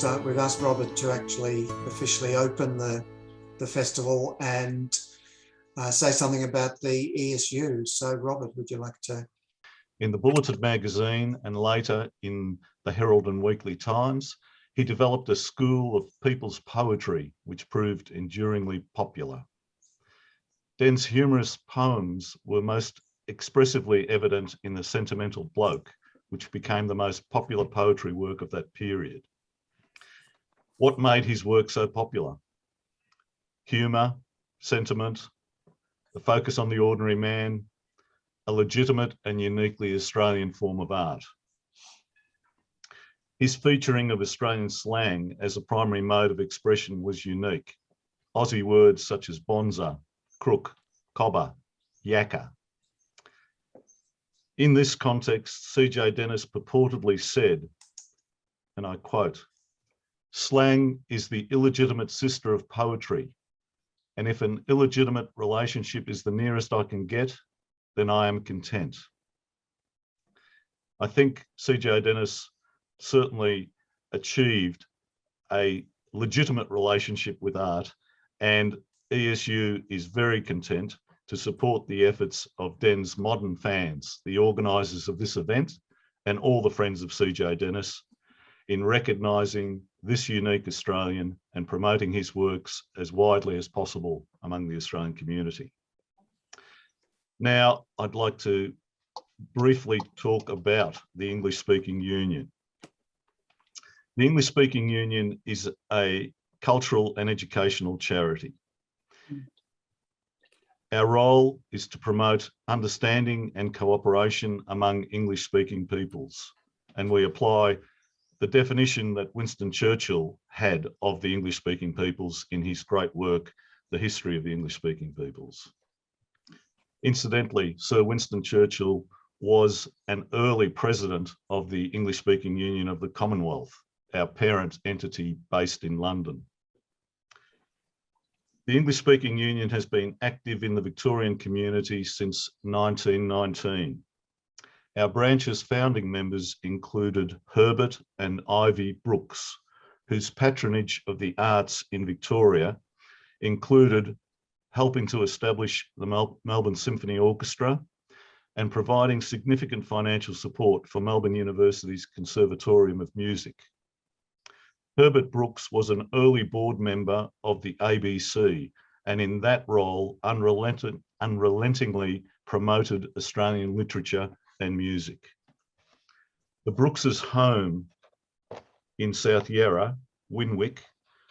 we've asked Robert to actually officially open the festival and say something about the ESU. So, Robert, would you like to? In the Bulletin magazine and later in the Herald and Weekly Times, he developed a school of people's poetry, which proved enduringly popular. Den's humorous poems were most expressively evident in The Sentimental Bloke, which became the most popular poetry work of that period. What made his work so popular? Humour, sentiment, the focus on the ordinary man, a legitimate and uniquely Australian form of art. His featuring of Australian slang as a primary mode of expression was unique. Aussie words such as bonza, crook, cobber, yakka. In this context, C.J. Dennis purportedly said, and I quote, "Slang is the illegitimate sister of poetry, and if an illegitimate relationship is the nearest I can get, then I am content." I think C.J. Dennis certainly achieved a legitimate relationship with art, and ESU is very content to support the efforts of Den's modern fans, the organisers of this event, and all the friends of C.J. Dennis, in recognising this unique Australian and promoting his works as widely as possible among the Australian community. Now, I'd like to briefly talk about the English-Speaking Union. The English-Speaking Union is a cultural and educational charity. Our role is to promote understanding and cooperation among English-speaking peoples, and we apply the definition that Winston Churchill had of the English-speaking peoples in his great work, The History of the English-Speaking Peoples. Incidentally, Sir Winston Churchill was an early president of the English-Speaking Union of the Commonwealth, our parent entity based in London. The English-Speaking Union has been active in the Victorian community since 1919. Our branch's founding members included Herbert and Ivy Brooks, whose patronage of the arts in Victoria included helping to establish the Melbourne Symphony Orchestra and providing significant financial support for Melbourne University's Conservatorium of Music. Herbert Brooks was an early board member of the ABC, and in that role unrelentingly promoted Australian literature and music. The Brookses' home in South Yarra, Winwick,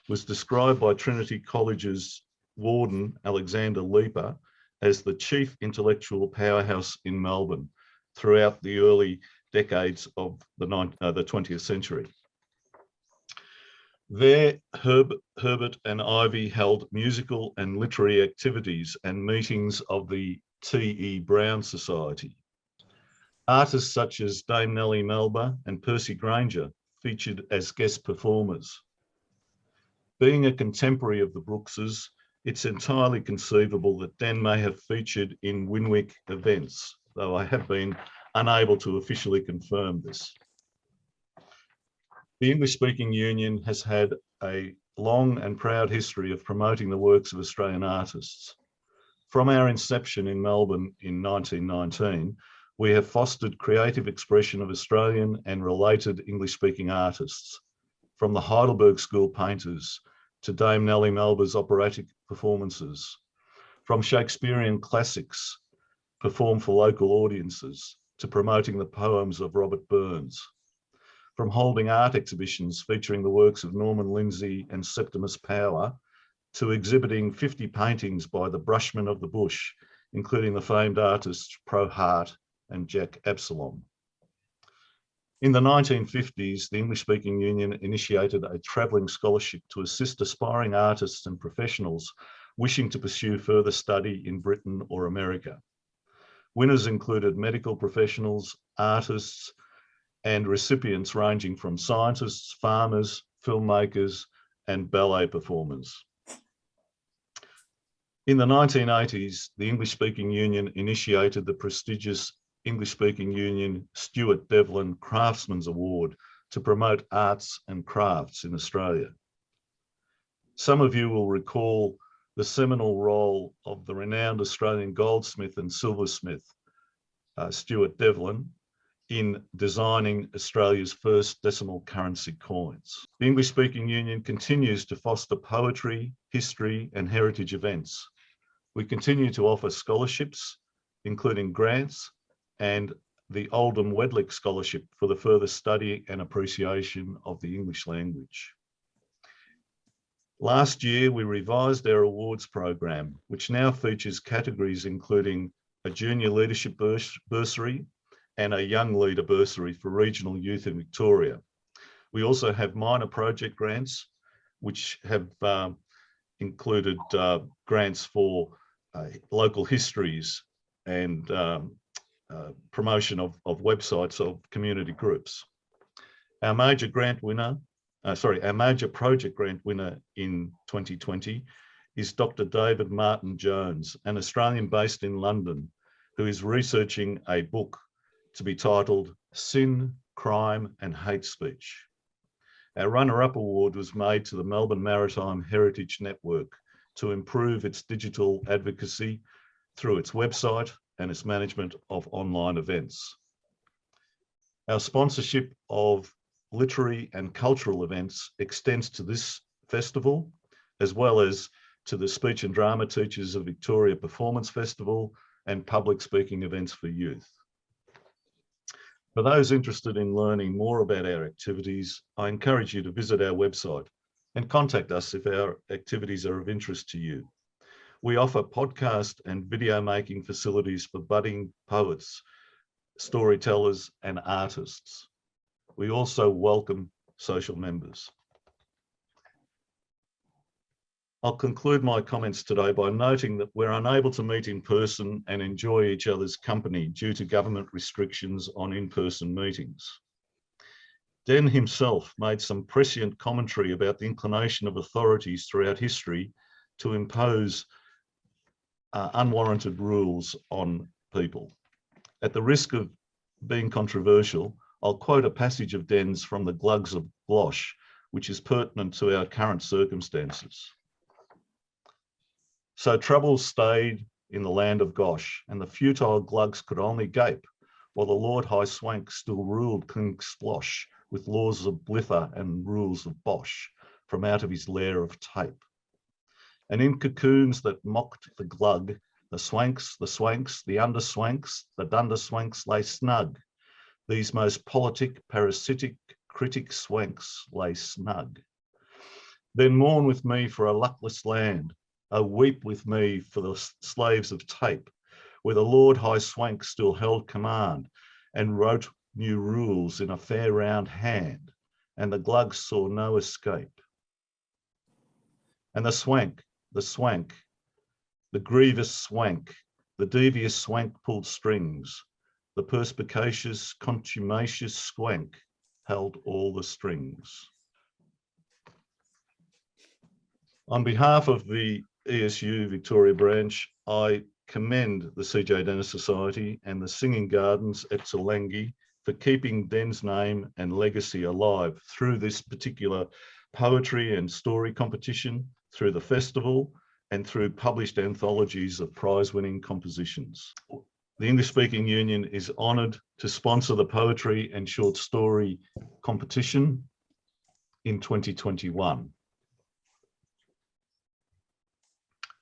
was described by Trinity College's warden, Alexander Leaper, as the chief intellectual powerhouse in Melbourne throughout the early decades of the 20th century. There, Herbert and Ivy held musical and literary activities and meetings of the T.E. Brown Society. Artists such as Dame Nellie Melba and Percy Granger featured as guest performers. Being a contemporary of the Brookses, it's entirely conceivable that Den may have featured in Winwick events, though I have been unable to officially confirm this. The English-Speaking Union has had a long and proud history of promoting the works of Australian artists. From our inception in Melbourne in 1919, we have fostered creative expression of Australian and related English-speaking artists, from the Heidelberg School painters to Dame Nellie Melba's operatic performances, from Shakespearean classics performed for local audiences to promoting the poems of Robert Burns, from holding art exhibitions featuring the works of Norman Lindsay and Septimus Power to exhibiting 50 paintings by the Brushmen of the Bush, including the famed artists Pro Hart and Jack Absalom. In the 1950s, the English-Speaking Union initiated a travelling scholarship to assist aspiring artists and professionals wishing to pursue further study in Britain or America. Winners included medical professionals, artists, and recipients ranging from scientists, farmers, filmmakers, and ballet performers. In the 1980s, the English-Speaking Union initiated the prestigious English-Speaking Union Stuart Devlin Craftsman's Award to promote arts and crafts in Australia. Some of you will recall the seminal role of the renowned Australian goldsmith and silversmith, Stuart Devlin, in designing Australia's first decimal currency coins. The English-speaking Union continues to foster poetry, history, and heritage events. We continue to offer scholarships, including grants, and the Oldham Wedlick Scholarship for the further study and appreciation of the English language. Last year, we revised our awards program, which now features categories including a junior leadership bursary and a young leader bursary for regional youth in Victoria. We also have minor project grants, which have included grants for local histories and promotion of websites of community groups. Our major project grant winner in 2020 is Dr. David Martin Jones, an Australian based in London, who is researching a book to be titled Sin, Crime and Hate Speech. Our runner-up award was made to the Melbourne Maritime Heritage Network to improve its digital advocacy through its website and its management of online events. Our sponsorship of literary and cultural events extends to this festival, as well as to the Speech and Drama Teachers of Victoria Performance Festival and public speaking events for youth. For those interested in learning more about our activities, I encourage you to visit our website and contact us if our activities are of interest to you. We offer podcast and video making facilities for budding poets, storytellers, and artists. We also welcome social members. I'll conclude my comments today by noting that we're unable to meet in person and enjoy each other's company due to government restrictions on in-person meetings. Den himself made some prescient commentary about the inclination of authorities throughout history to impose unwarranted rules on people. At the risk of being controversial, I'll quote a passage of Den's from the Glugs of Glosh, which is pertinent to our current circumstances. So trouble stayed in the land of Gosh, and the futile Glugs could only gape, while the Lord High Swank still ruled King Splosh with laws of blither and rules of bosh from out of his lair of tape. And in cocoons that mocked the Glug, the Swanks, the Underswanks, the Dunderswanks lay snug. These most politic, parasitic, critic Swanks lay snug. Then mourn with me for a luckless land. Oh, weep with me for the slaves of tape, where the Lord High Swank still held command and wrote new rules in a fair round hand, and the Glugs saw no escape. And the Swank, the grievous Swank, the devious Swank pulled strings, the perspicacious, contumacious Swank held all the strings. On behalf of the ESU Victoria Branch, I commend the CJ Dennis Society and the Singing Gardens at Toolangi for keeping Den's name and legacy alive through this particular poetry and story competition, through the festival, and through published anthologies of prize-winning compositions. The English-speaking Union is honoured to sponsor the poetry and short story competition in 2021.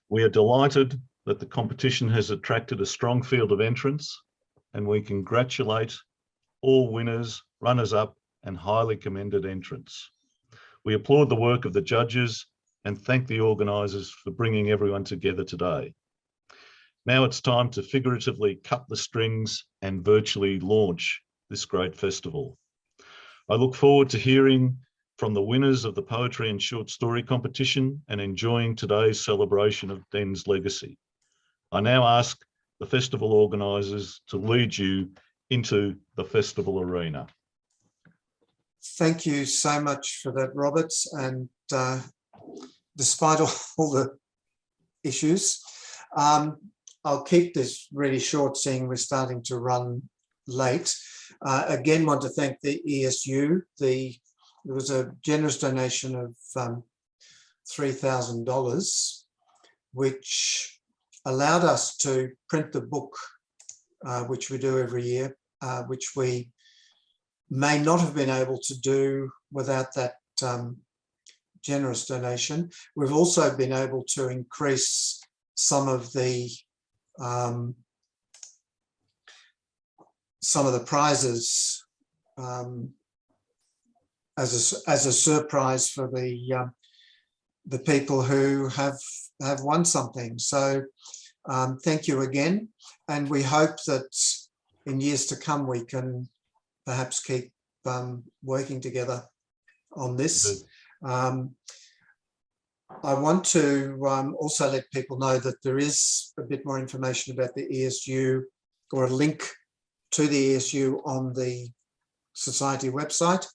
We are delighted that the competition has attracted a strong field of entrants, and we congratulate all winners, runners-up, and highly commended entrants. We applaud the work of the judges and thank the organisers for bringing everyone together today. Now it's time to figuratively cut the strings and virtually launch this great festival. I look forward to hearing from the winners of the poetry and short story competition and enjoying today's celebration of Den's legacy. I now ask the festival organisers to lead you into the festival arena. Thank you so much for that, Robert. And despite all the issues, I'll keep this really short, seeing we're starting to run late. Again, want to thank the ESU. There was a generous donation of $3,000, which allowed us to print the book, which we do every year, which we may not have been able to do without that generous donation. We've also been able to increase some of the prizes as a surprise for the people who have won something. So thank you again, and we hope that in years to come we can perhaps keep working together on this. I want to also let people know that there is a bit more information about the ESU, or a link to the ESU on the Society website,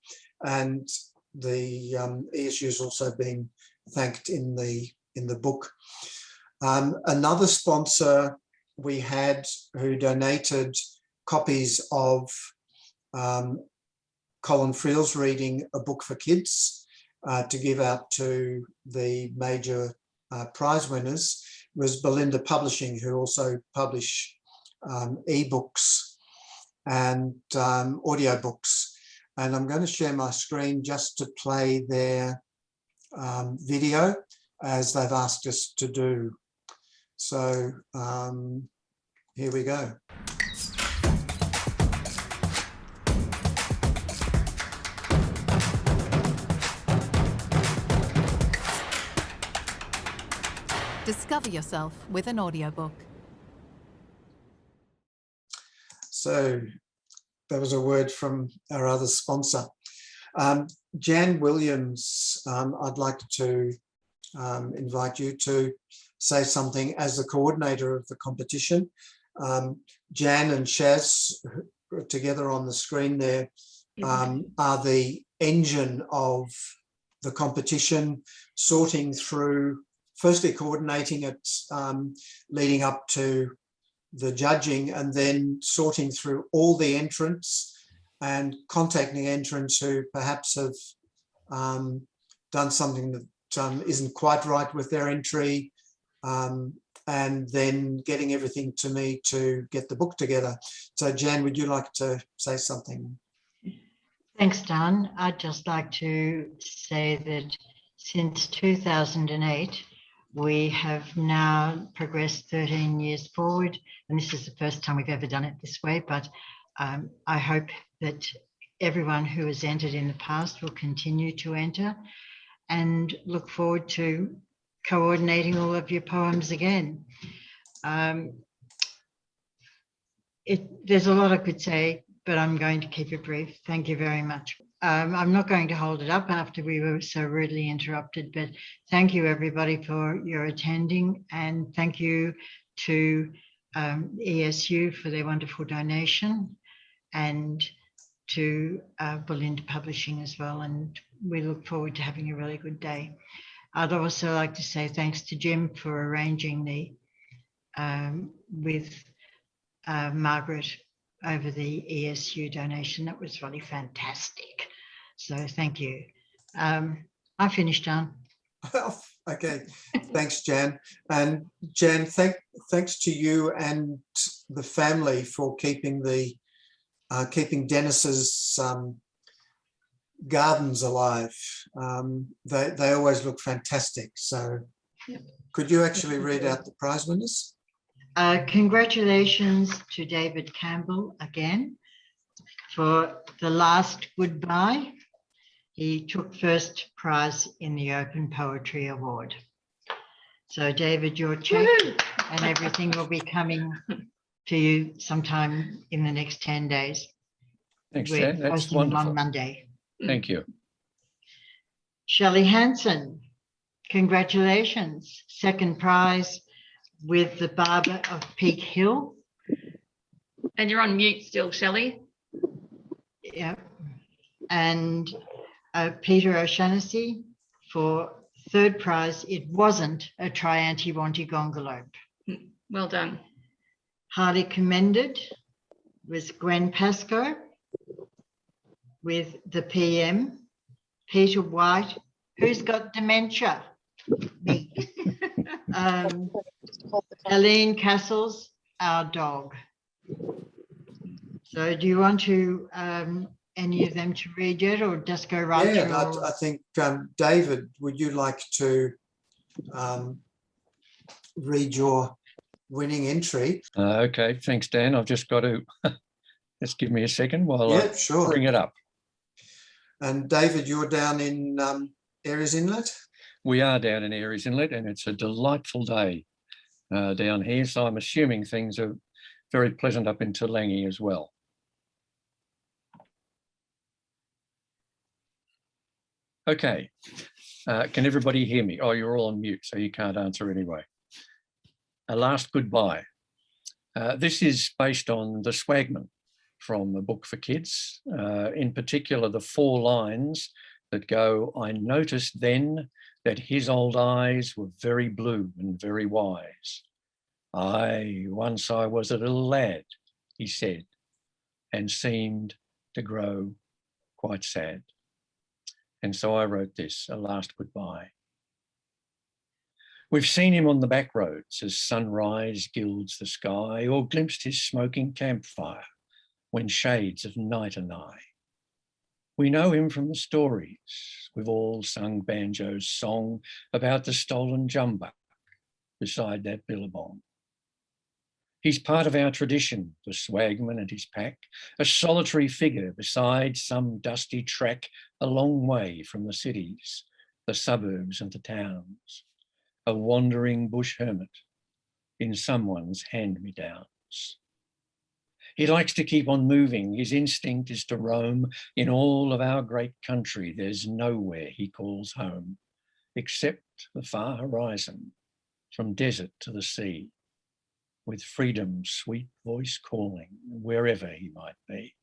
and the ESU has also been thanked in the book. Another sponsor we had who donated copies of Colin Friel's reading A Book for Kids to give out to the major prize winners was Belinda Publishing, who also publish ebooks and audiobooks. And I'm going to share my screen just to play their video, as they've asked us to do. So here we go. Discover yourself with an audiobook. So that was a word from our other sponsor. Jan Williams, I'd like to invite you to say something as the coordinator of the competition. Jan and Shaz, together on the screen there, are the engine of the competition, sorting through, firstly coordinating it leading up to the judging, and then sorting through all the entrants and contacting entrants who perhaps have done something that isn't quite right with their entry, and then getting everything to me to get the book together. So Jan, would you like to say something? Thanks, Dan. I'd just like to say that since 2008, we have now progressed 13 years forward, and this is the first time we've ever done it this way, but I hope that everyone who has entered in the past will continue to enter, and look forward to coordinating all of your poems again. There's a lot I could say, but I'm going to keep it brief. Thank you very much. I'm not going to hold it up after we were so rudely interrupted, but thank you everybody for your attending, and thank you to ESU for their wonderful donation, and to Belinda Publishing as well, and we look forward to having a really good day. I'd also like to say thanks to Jim for arranging the with Margaret over the ESU donation. That was really fantastic. So thank you. I finished, John. Okay, thanks, Jan. And Jan, thanks to you and the family for keeping keeping Dennis's gardens alive. They always look fantastic. So could you actually read out the prize winners? Congratulations to David Campbell again for The Last Goodbye. He took first prize in the Open Poetry Award. So David, your check and everything will be coming to you sometime in the next 10 days. Thanks, We're Jan. That's posting them wonderful. on Monday. Thank you. Shelly Hansen, congratulations. Second prize with The Barber of Peak Hill. And you're on mute still, Shelley. Yeah. And Peter O'Shaughnessy for third prize. It wasn't a Trianti-Wanti Gongolope. Well done. Highly commended was Gwen Pascoe with the PM, Peter White, who's got dementia. Me. Aline Castles, our dog. So do you want to any of them to read yet, or just go right through? Yeah, I think, David, would you like to read your winning entry? Okay, thanks, Dan. I've just got to, just give me a second while I Sure. bring it up. And David, you're down in Aries Inlet? We are down in Aries Inlet, and it's a delightful day down here. So I'm assuming things are very pleasant up in Toolangi as well. Okay, can everybody hear me? Oh, you're all on mute, so you can't answer anyway. A last goodbye. This is based on The Swagman from a book for kids, in particular the 4 lines that go, "I noticed then that his old eyes were very blue and very wise. Aye, once I was a little lad," he said, and seemed to grow quite sad. And so I wrote this, a last goodbye. We've seen him on the back roads as sunrise gilds the sky, or glimpsed his smoking campfire when shades of night are nigh. We know him from the stories. We've all sung Banjo's song about the stolen jumbuck beside that billabong. He's part of our tradition, the swagman and his pack, a solitary figure beside some dusty track a long way from the cities, the suburbs and the towns, a wandering bush hermit in someone's hand-me-downs. He likes to keep on moving. His instinct is to roam. In all of our great country, there's nowhere he calls home, except the far horizon, from desert to the sea, with freedom's sweet voice calling wherever he might be.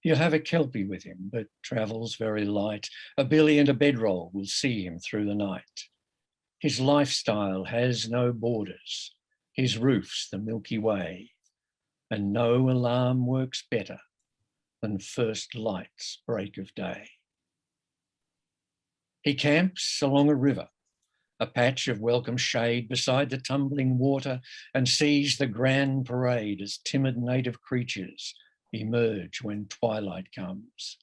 He'll have a kelpie with him, but travels very light. A billy and a bedroll will see him through the night. His lifestyle has no borders. His roof's the Milky Way, and no alarm works better than first light's break of day. He camps along a river, a patch of welcome shade beside the tumbling water, and sees the grand parade as timid native creatures emerge when twilight comes,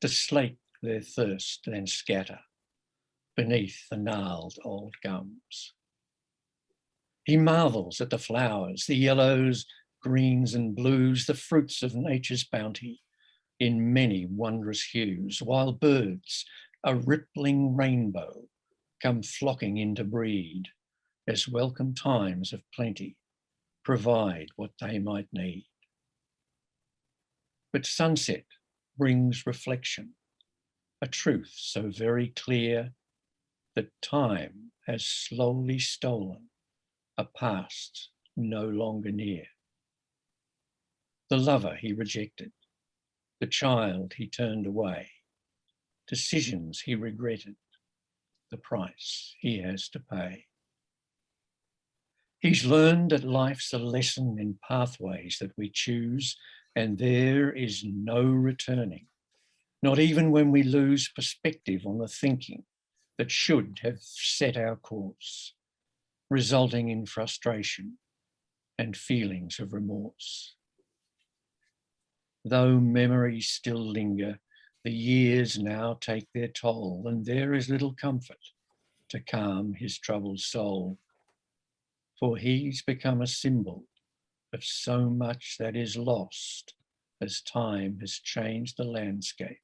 to slake their thirst and scatter beneath the gnarled old gums. He marvels at the flowers, the yellows, greens and blues, the fruits of nature's bounty in many wondrous hues, while birds, a rippling rainbow, come flocking in to breed, as welcome times of plenty provide what they might need. But sunset brings reflection, a truth so very clear that time has slowly stolen a past no longer near. The lover he rejected, the child he turned away, decisions he regretted, the price he has to pay. He's learned that life's a lesson in pathways that we choose, and there is no returning, not even when we lose perspective on the thinking that should have set our course, resulting in frustration and feelings of remorse. Though memories still linger, the years now take their toll, and there is little comfort to calm his troubled soul, for he's become a symbol of so much that is lost as time has changed the landscape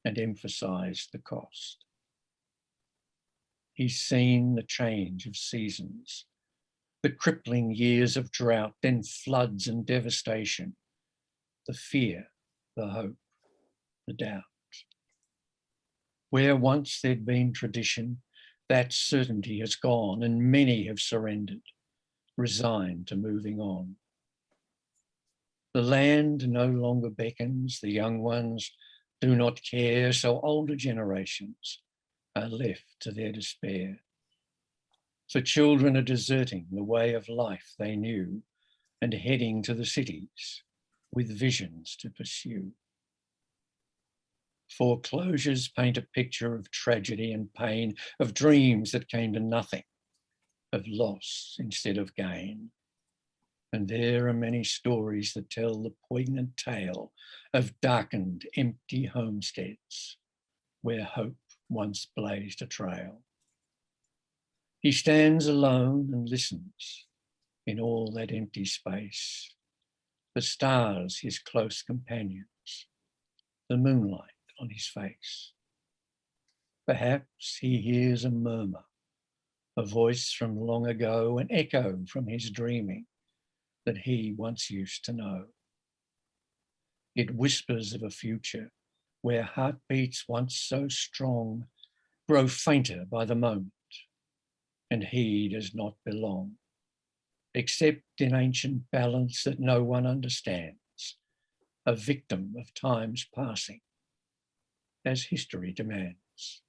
and emphasized the cost. He's seen the change of seasons, the crippling years of drought, then floods and devastation, the fear, the hope, the doubt. Where once there'd been tradition, that certainty has gone, and many have surrendered, resigned to moving on. The land no longer beckons, the young ones do not care, so older generations are left to their despair. For children are deserting the way of life they knew and heading to the cities with visions to pursue. Foreclosures paint a picture of tragedy and pain, of dreams that came to nothing, of loss instead of gain. And there are many stories that tell the poignant tale of darkened, empty homesteads where hope once blazed a trail. He stands alone and listens in all that empty space. The stars, his close companions, the moonlight on his face. Perhaps he hears a murmur, a voice from long ago, an echo from his dreaming that he once used to know. It whispers of a future where heartbeats once so strong grow fainter by the moment, and he does not belong, except in ancient balance that no one understands, a victim of time's passing, as history demands.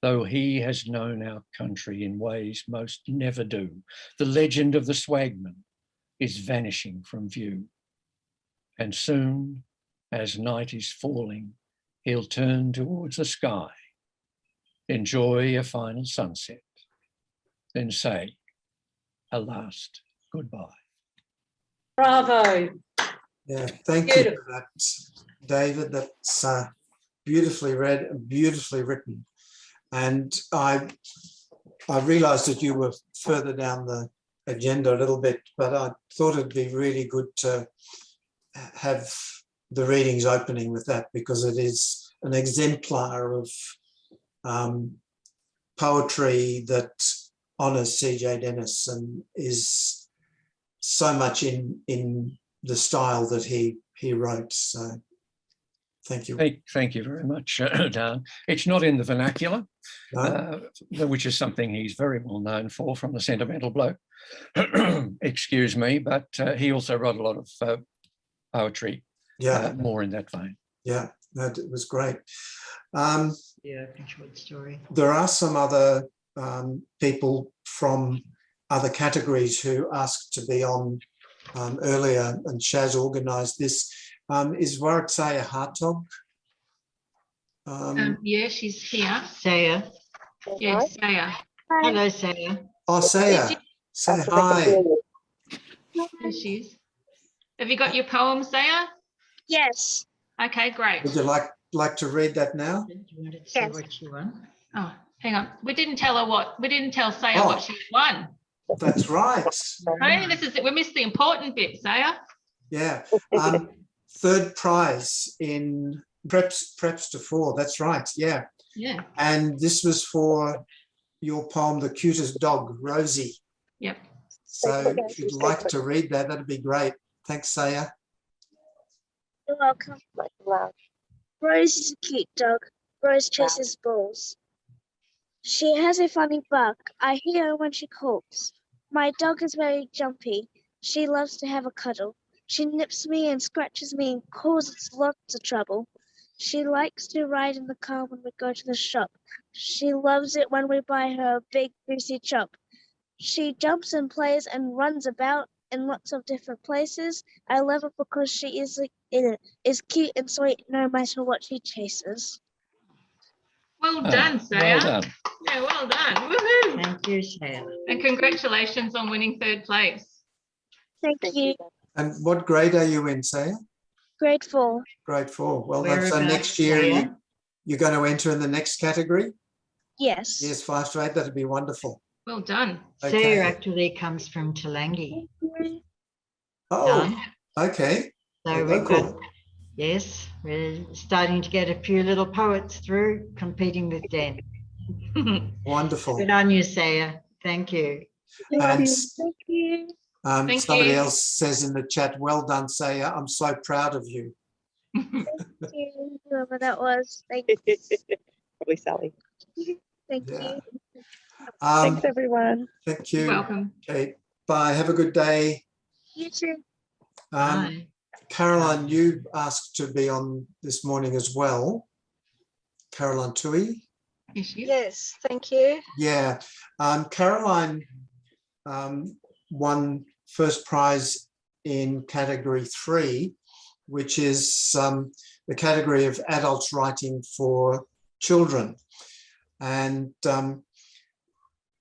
Though he has known our country in ways most never do, the legend of the swagman is vanishing from view. And soon, as night is falling, he'll turn towards the sky, enjoy a final sunset, then say a last goodbye. Bravo. Yeah, thank you for that, David. That's beautifully read and beautifully written. And I realised that you were further down the agenda a little bit, but I thought it'd be really good to have the readings opening with that, because it is an exemplar of poetry that honours C.J. Dennis and is so much in the style that he wrote. So thank you. Thank you very much, Dan. It's not in the vernacular, No? which is something he's very well known for from the Sentimental Bloke. Excuse me, but he also wrote a lot of poetry, Yeah, more in that vein. yeah, that was great. Yeah, short story. There are some other people from other categories who asked to be on earlier, and Shaz organised this. Is Warwickshire Hartog? Yeah, she's here. Saya. Yes, Saya. Hello, Saya. Oh, Saya. Say hi. There she is. Have you got your poem, Saya? Yes. Okay, great. Would you like to read that now? Do you want to say Yes. what you want? Oh, hang on. We didn't tell Saya Oh. what she won. That's right. We missed the important bit, Saya. Yeah. Third prize in preps to 4. That's right. Yeah. Yeah. And this was for your poem, The Cutest Dog, Rosie. Yep. So if you'd like to read that, that'd be great. Thanks, Saya. You're welcome. Rose is a cute dog. Rose chases balls. She has a funny bark. I hear her when she calls. My dog is very jumpy. She loves to have a cuddle. She nips me and scratches me and causes lots of trouble. She likes to ride in the car when we go to the shop. She loves it when we buy her a big greasy chop. She jumps and plays and runs about in lots of different places. I love her because she is cute and sweet no matter what she chases. Well done, Saya. Well done. Yeah, well done. Woohoo. Thank you, Saya. And congratulations on winning 3rd place. Thank you. And what grade are you in, Saya? Grade 4. Grade 4. Well done. So Whereabouts, next year Saya? you're going to enter in the next category? Yes. Years 5 to 8. That'd be wonderful. Well done. Okay. Saya actually comes from Toolangi. Oh, okay. So You're we've local. got, yes, we're starting to get a few little poets through competing with Dan. Wonderful. Good on you, Saya. Thank you. And Thank you. Thank somebody you. else says in the chat, well done, Saya. I'm so proud of you. Thank you, whoever that was. Thank you. Probably Sally. Thank Yeah. you. Thanks, everyone. Thank You're you. welcome. Okay. Bye. Have a good day. You too. Bye. Caroline, you asked to be on this morning as well. Caroline Tui. Yes, she is. Yes, thank you. Yeah. Caroline won first prize in category 3 which is the category of adults writing for children. And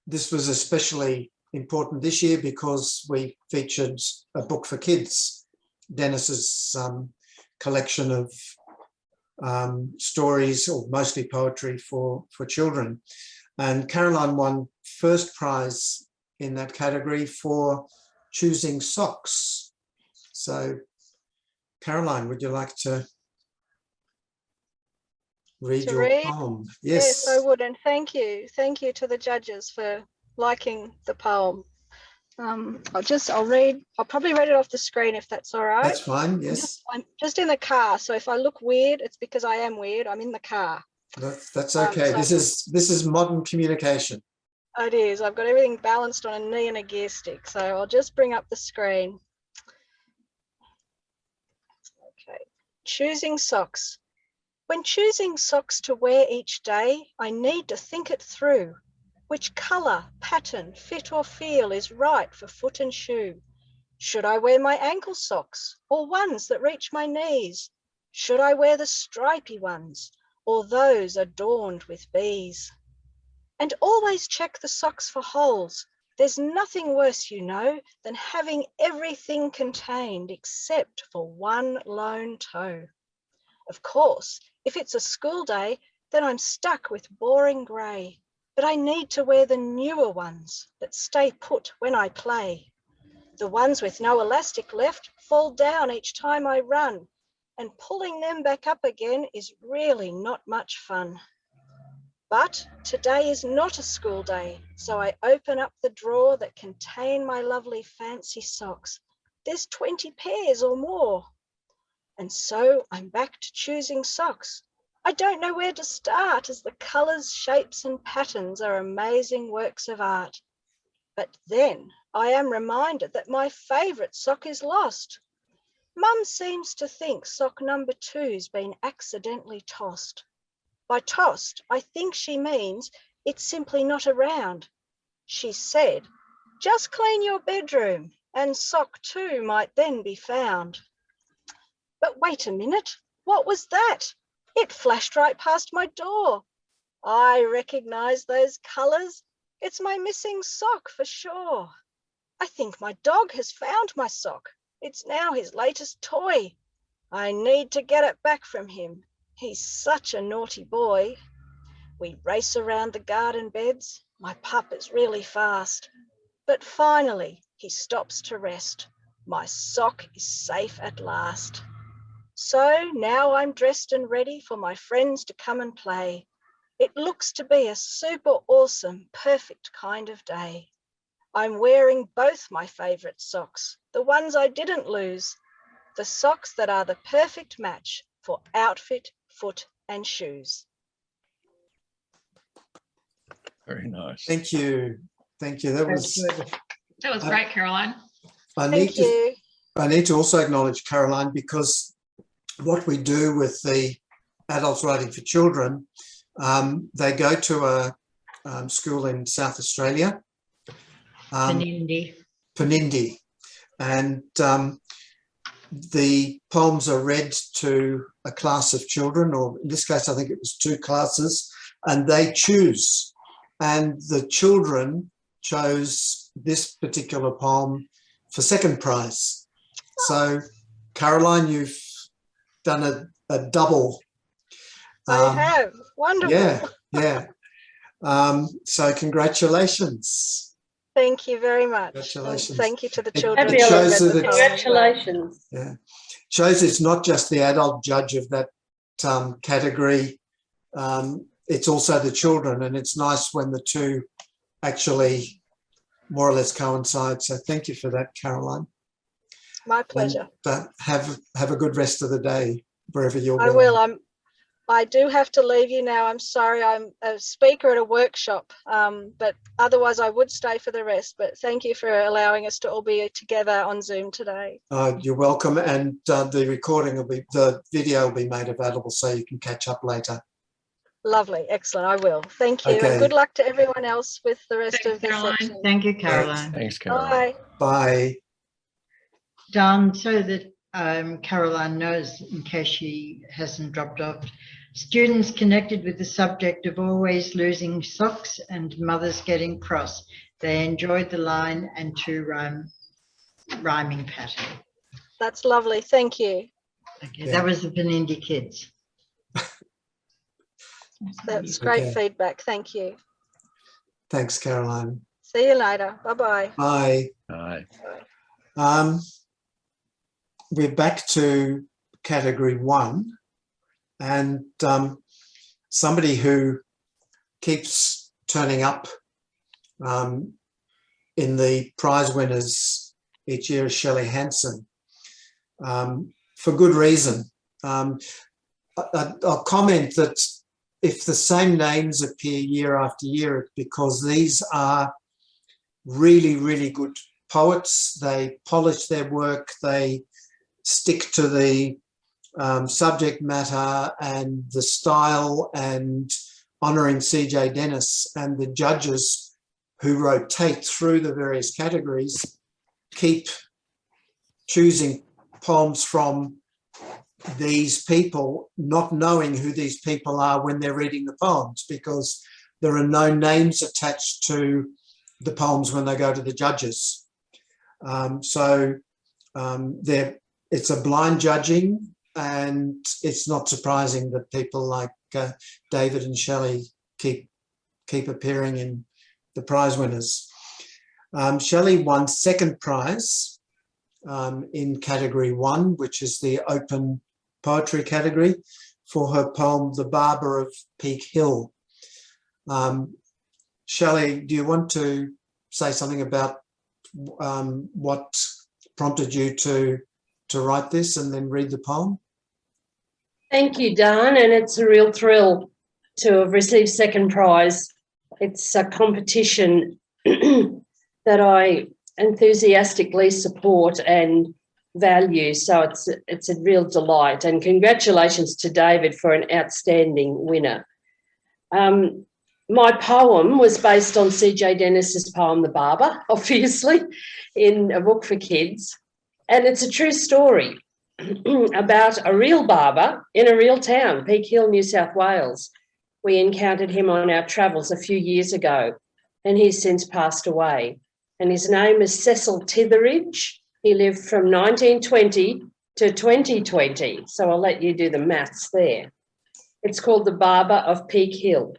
this was especially important this year because we featured a book for kids, Dennis's collection of stories, or mostly poetry for children. And Caroline won first prize in that category for choosing socks. So Caroline, would you like to read your poem? Yes, I would, and thank you to the judges for liking the poem. I'll probably read it off the screen if that's all right. That's fine, yes. I'm just in the car, so if I look weird, it's because I am weird. I'm in the car. That's okay. So this is modern communication. It is. I've got everything balanced on a knee and a gear stick, so I'll just bring up the screen. Okay. Choosing socks. When choosing socks to wear each day, I need to think it through. Which colour, pattern, fit or feel is right for foot and shoe? Should I wear my ankle socks or ones that reach my knees? Should I wear the stripy ones or those adorned with bees? And always check the socks for holes. There's nothing worse, you know, than having everything contained except for one lone toe. Of course, if it's a school day, then I'm stuck with boring grey. But I need to wear the newer ones that stay put when I play. The ones with no elastic left fall down each time I run, and pulling them back up again is really not much fun. But today is not a school day, so I open up the drawer that contain my lovely fancy socks. There's 20 pairs or more. And so I'm back to choosing socks. I don't know where to start, as the colours, shapes and patterns are amazing works of art. But then I am reminded that my favourite sock is lost. Mum seems to think sock number 2's been accidentally tossed. By tossed, I think she means it's simply not around. She said, just clean your bedroom and sock 2 might then be found. But wait a minute, what was that? It flashed right past my door. I recognise those colours. It's my missing sock for sure. I think my dog has found my sock. It's now his latest toy. I need to get it back from him. He's such a naughty boy. We race around the garden beds. My pup is really fast. But finally, he stops to rest. My sock is safe at last. So now I'm dressed and ready for my friends to come and play. It looks to be a super awesome, perfect kind of day. I'm wearing both my favourite socks, the ones I didn't lose, the socks that are the perfect match for outfit, foot and shoes. Very nice. Thank you. Thank you. That was great, Caroline. I need to also acknowledge Caroline, because what we do with the adults writing for children, they go to a school in South Australia, Penindi, and the poems are read to a class of children, or in this case I think it was 2 classes, and they choose, and the children chose this particular poem for second prize. So Caroline, you've done a double. I have. Wonderful. Yeah. So congratulations. Thank you very much. Congratulations. And thank you to the children. It shows that Congratulations. Yeah, shows it's not just the adult judge of that category. It's also the children, and it's nice when the two actually more or less coincide. So thank you for that, Caroline. My pleasure. And, have a good rest of the day wherever you're going. I will. I do have to leave you now. I'm sorry. I'm a speaker at a workshop, but otherwise I would stay for the rest. But thank you for allowing us to all be together on Zoom today. You're welcome, and the video will be made available so you can catch up later. Lovely, excellent. I will. Thank you, Okay. and good luck to everyone else with the rest of the section. Thank you, Caroline. Thanks, Caroline. Bye. Bye. Done, so that Caroline knows, in case she hasn't dropped off. Students connected with the subject of always losing socks and mothers getting cross. They enjoyed the line and two rhyming pattern. That's lovely. Thank you. Okay, that was the Benindi kids. That's great Okay. feedback. Thank you. Thanks, Caroline. See you later. Bye-bye. Bye. Aye. We're back to category 1, and somebody who keeps turning up in the prize winners each year is Shelly Hansen, for good reason. I'll comment that if the same names appear year after year, it's because these are really, really good poets. They polish their work, they stick to the subject matter and the style, and honouring CJ Dennis, and the judges who rotate through the various categories keep choosing poems from these people, not knowing who these people are when they're reading the poems, because there are no names attached to the poems when they go to the judges. It's a blind judging, and it's not surprising that people like David and Shelley keep appearing in the prize winners. Shelley won second prize in category 1, which is the open poetry category, for her poem The Barber of Peak Hill. Shelley, do you want to say something about what prompted you to write this and then read the poem? Thank you, Dan, and it's a real thrill to have received second prize. It's a competition that I enthusiastically support and value, so it's a real delight, and congratulations to David for an outstanding winner. My poem was based on CJ Dennis's poem The Barber, obviously, in a book for kids, and it's a true story about a real barber in a real town, Peak Hill, New South Wales. We encountered him on our travels a few years ago, and he's since passed away. And his name is Cecil Titheridge. He lived from 1920 to 2020, so I'll let you do the maths there. It's called The Barber of Peak Hill.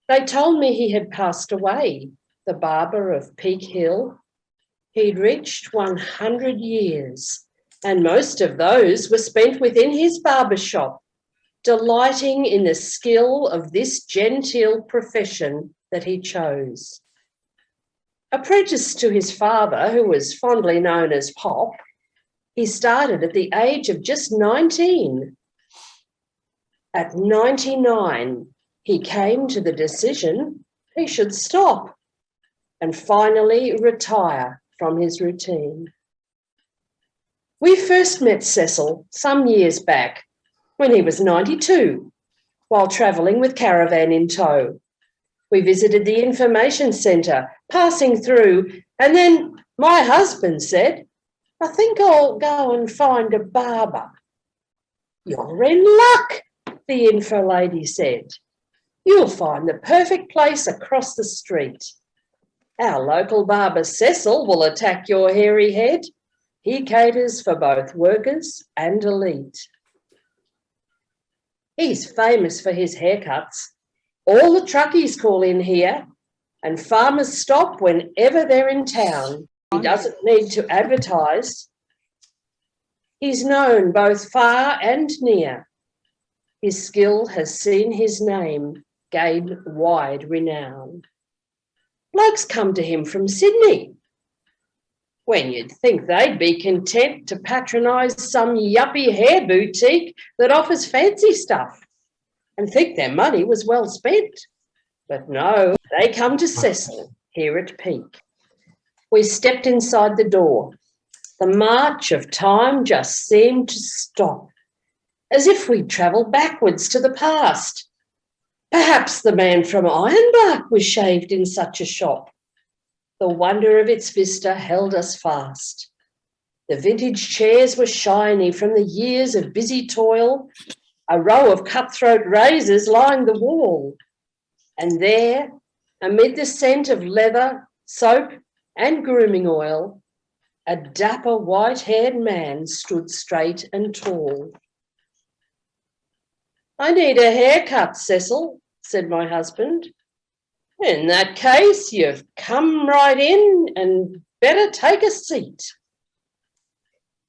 They told me he had passed away, the Barber of Peak Hill. He'd reached 100 years, and most of those were spent within his barber shop, delighting in the skill of this genteel profession that he chose. Apprentice to his father, who was fondly known as Pop, he started at the age of just 19. At 99, he came to the decision he should stop and finally retire from his routine. We first met Cecil some years back when he was 92, while travelling with caravan in tow. We visited the information centre, passing through, and then my husband said, "I think I'll go and find a barber." "You're in luck," the info lady said. "You'll find the perfect place across the street. Our local barber Cecil will attack your hairy head. He caters for both workers and elite. He's famous for his haircuts. All the truckies call in here, and farmers stop whenever they're in town. He doesn't need to advertise. He's known both far and near. His skill has seen his name gain wide renown. Blokes come to him from Sydney, when you'd think they'd be content to patronise some yuppie hair boutique that offers fancy stuff and think their money was well spent. But no, they come to Cecil here at Peak. We stepped inside the door. The march of time just seemed to stop, as if we'd travelled backwards to the past. Perhaps the man from Ironbark was shaved in such a shop. The wonder of its vista held us fast. The vintage chairs were shiny from the years of busy toil, a row of cutthroat razors lined the wall. And there, amid the scent of leather, soap and grooming oil, a dapper white-haired man stood straight and tall. "I need a haircut, Cecil," said my husband. "In that case, you've come right in and better take a seat."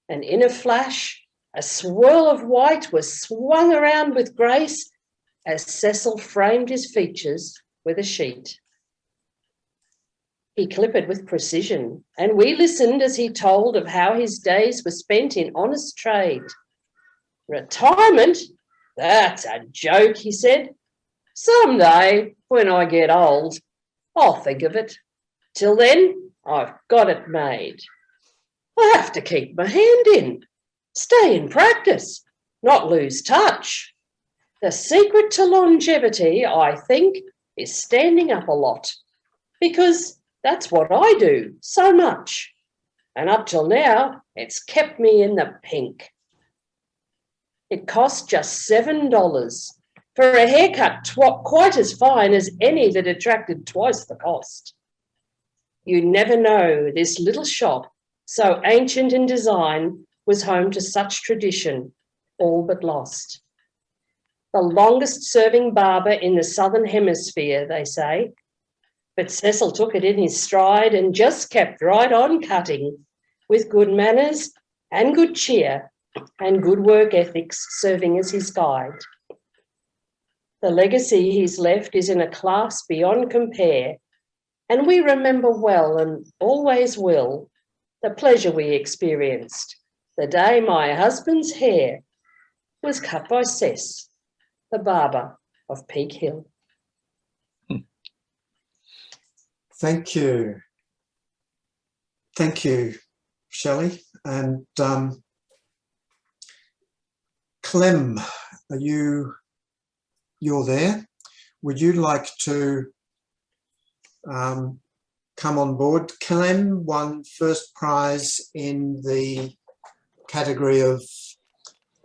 And in a flash, a swirl of white was swung around with grace as Cecil framed his features with a sheet. He clippered with precision, and we listened as he told of how his days were spent in honest trade. "Retirement? That's a joke," he said. "Someday, when I get old, I'll think of it. Till then, I've got it made. I have to keep my hand in, stay in practice, not lose touch. The secret to longevity, I think, is standing up a lot, because that's what I do so much. And up till now, it's kept me in the pink." It cost just $7 for a haircut quite as fine as any that attracted twice the cost. You never know, this little shop, so ancient in design, was home to such tradition, all but lost. The longest serving barber in the Southern Hemisphere, they say. But Cecil took it in his stride and just kept right on cutting, with good manners and good cheer and good work ethics serving as his guide. The legacy he's left is in a class beyond compare, and we remember well and always will the pleasure we experienced the day my husband's hair was cut by Cess, the barber of Peak Hill. Thank you. Thank you, Shelley. And Clem, you're there. Would you like to come on board? Clem won first prize in the category of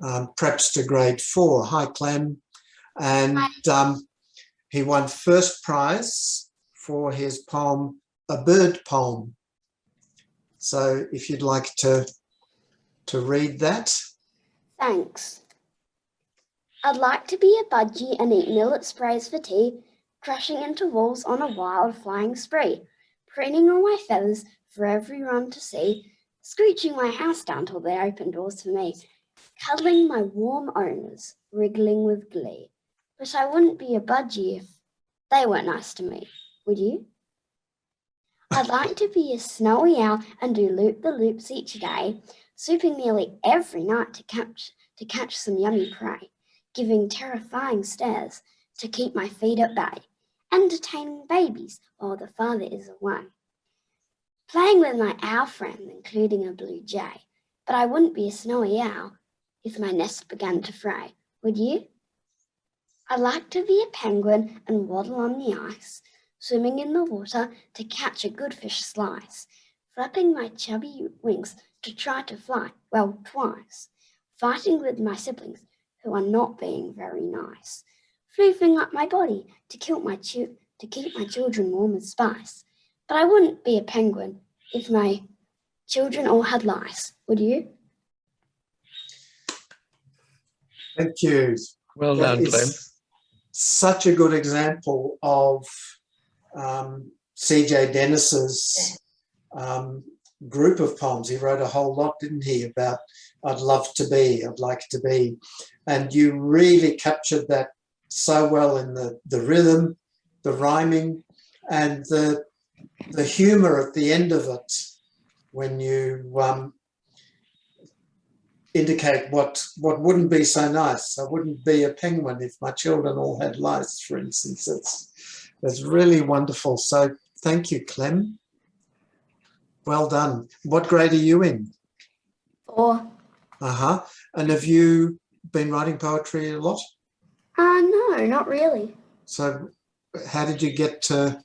preps to grade 4. Hi, Clem. And he won first prize for his poem, A Bird Poem. So if you'd like to read that. Thanks. I'd like to be a budgie and eat millet sprays for tea, crashing into walls on a wild flying spree, preening all my feathers for everyone to see, screeching my house down till they open doors for me, cuddling my warm owners, wriggling with glee. But I wouldn't be a budgie if they weren't nice to me, would you? I'd like to be a snowy owl and do loop-the-loops each day, swooping nearly every night to catch some yummy prey, giving terrifying stares to keep my feet at bay, entertaining babies while the father is away, playing with my owl friends, including a blue jay. But I wouldn't be a snowy owl if my nest began to fray, would you? I'd like to be a penguin and waddle on the ice, swimming in the water to catch a good fish slice, flapping my chubby wings to try to fly, well, twice, fighting with my siblings who are not being very nice, floofing up my body to keep my children warm as spice. But I wouldn't be a penguin if my children all had lice, would you? Thank you. Well That done, is Clem. such a good example of C.J. Dennis's group of poems. He wrote a whole lot, didn't he, about I'd love to be, I'd like to be. And you really captured that so well in the rhythm, the rhyming, and the humour at the end of it when you indicate what wouldn't be so nice. I wouldn't be a penguin if my children all had lice, for instance. It's really wonderful. So thank you, Clem. Well done. What grade are you in? 4. Uh-huh. And have you been writing poetry a lot? No, not really. So how did you get to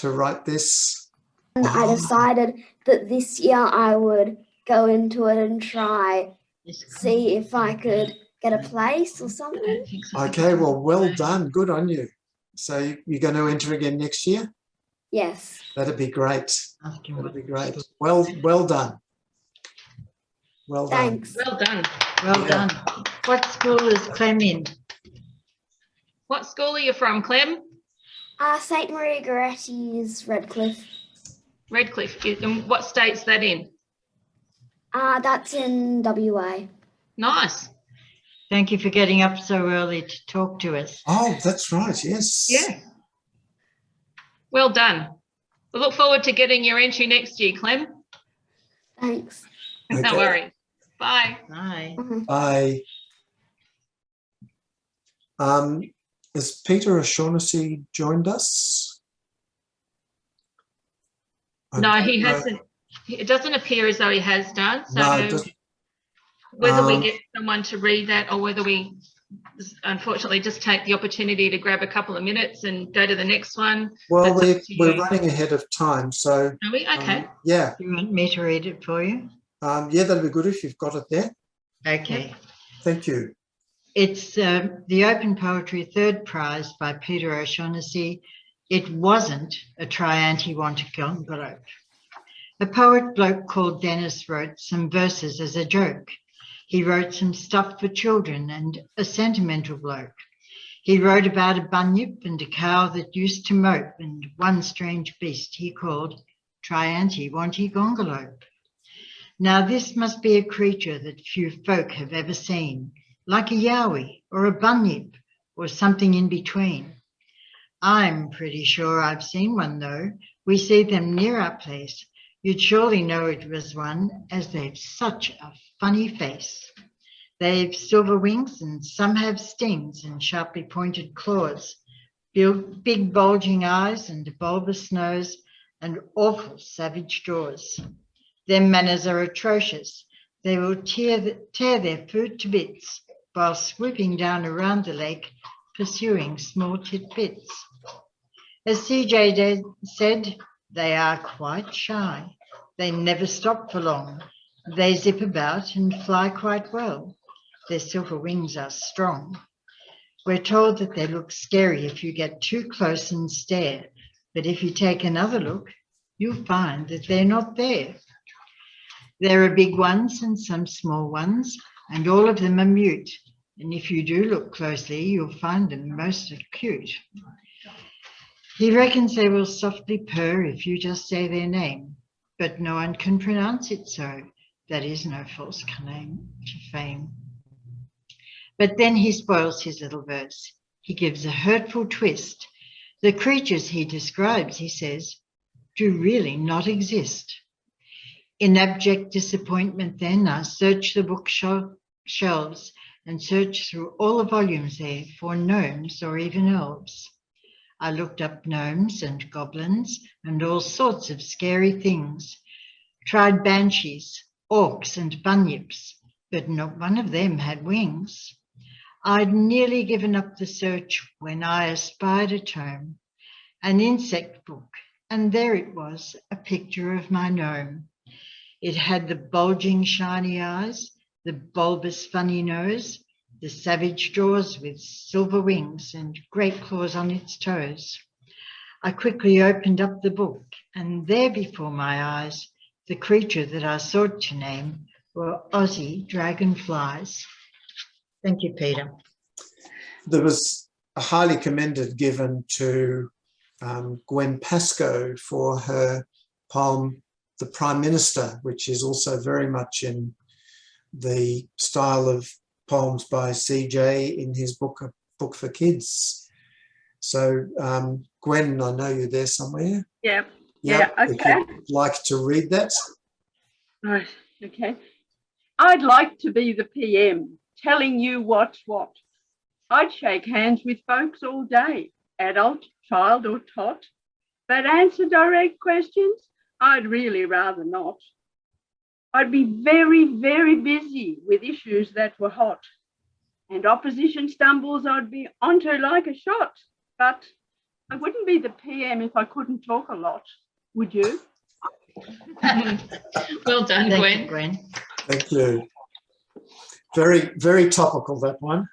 write this? I decided that this year I would go into it and try see if I could get a place or something. Okay, well done. Good on you. So you're going to enter again next year? Yes. That'd be great. Ask him That'd what be great. Well done. Well done. Thanks. Well done. Well Yeah. done. What school is Clem in? What school are you from, Clem? St. Maria Goretti's Redcliffe. Redcliffe. And what state's that in? That's in WA. Nice. Thank you for getting up so early to talk to us. Oh, that's right. Yes. Yeah. Well done. We look forward to getting your entry next year, Clem. Thanks. No Okay. worries. Bye. Bye. Bye. Has Peter O'Shaughnessy joined us? No, he hasn't. It doesn't appear as though he has done. So No, it doesn't. whether we get someone to read that or whether we unfortunately just take the opportunity to grab a couple of minutes and go to the next one. Well, That's up to we're you. running ahead of time, so Are we? Okay. yeah, Do you want me to read it for you? yeah, that'd be good if you've got it there. Okay. Thank you. It's the Open Poetry Third Prize by Peter O'Shaughnessy. It wasn't a Trianti envelope. A poet bloke called Dennis wrote some verses as a joke. He wrote some stuff for children and a sentimental bloke. He wrote about a bunyip and a cow that used to mope and one strange beast he called Trianti Gongolope. Now this must be a creature that few folk have ever seen, like a yowie or a bunyip or something in between. I'm pretty sure I've seen one though. We see them near our place. You'd surely know it was one, as they've such a funny face. They've silver wings and some have stings and sharply pointed claws, big bulging eyes and a bulbous nose and awful savage jaws. Their manners are atrocious. They will tear their food to bits while swooping down around the lake, pursuing small titbits. As CJ said, they are quite shy. They never stop for long. They zip about and fly quite well. Their silver wings are strong. We're told that they look scary if you get too close and stare, but if you take another look, you'll find that they're not there. There are big ones and some small ones, and all of them are mute. And if you do look closely, you'll find them most acute. He reckons they will softly purr if you just say their name, but no one can pronounce it so. That is no false claim to fame. But then he spoils his little verse. He gives a hurtful twist. The creatures he describes, he says, do really not exist. In abject disappointment then, I search the bookshelves and search through all the volumes there for gnomes or even elves. I looked up gnomes and goblins and all sorts of scary things, tried banshees, orcs and bunyips, but not one of them had wings. I'd nearly given up the search when I espied a tome, an insect book, and there it was, a picture of my gnome. It had the bulging shiny eyes, the bulbous funny nose, the savage jaws with silver wings and great claws on its toes. I quickly opened up the book, and there before my eyes, the creature that I sought to name were Aussie dragonflies. Thank you, Peter. There was a highly commended given to Gwen Pascoe for her poem, The Prime Minister, which is also very much in the style of poems by CJ in his book, A Book for Kids. So Gwen, I know you're there somewhere. Yeah. Yep, Yeah, okay. if you'd like to read that. Right, okay. I'd like to be the PM, telling you what's what. I'd shake hands with folks all day, adult, child or tot, but answer direct questions, I'd really rather not. I'd be very, very busy with issues that were hot, and opposition stumbles I'd be onto like a shot, but I wouldn't be the PM if I couldn't talk a lot, would you? Well done, Thank Gwen. you, Gwen. Thank you. Very, very topical, that one.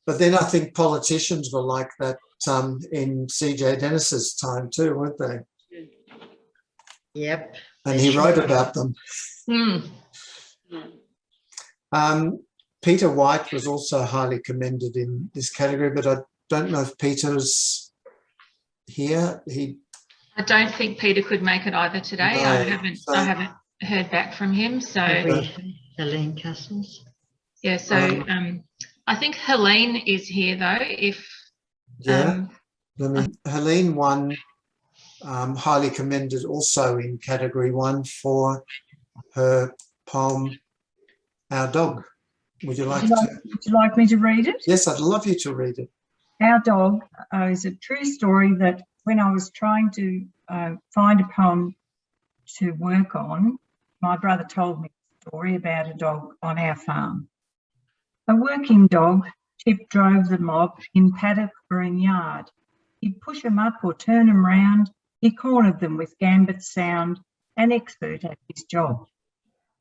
But then I think politicians were like that in C.J. Dennis's time too, weren't they? Yep. And he wrote about them. Peter White was also highly commended in this category, but I don't know if Peter's here. I don't think Peter could make it either today. No, I haven't heard back from him. So Helene Castles. Yeah, so I think Helene is here though. Helene won highly commended also in category 1 for her poem Our Dog. Would you like me to read it? Yes, I'd love you to read it. Our Dog is a true story that when I was trying to find a poem to work on, my brother told me a story about a dog on our farm. A working dog, Chip drove the mob in paddock or in yard. He'd push them up or turn them round. He cornered them with gambit sound, an expert at his job.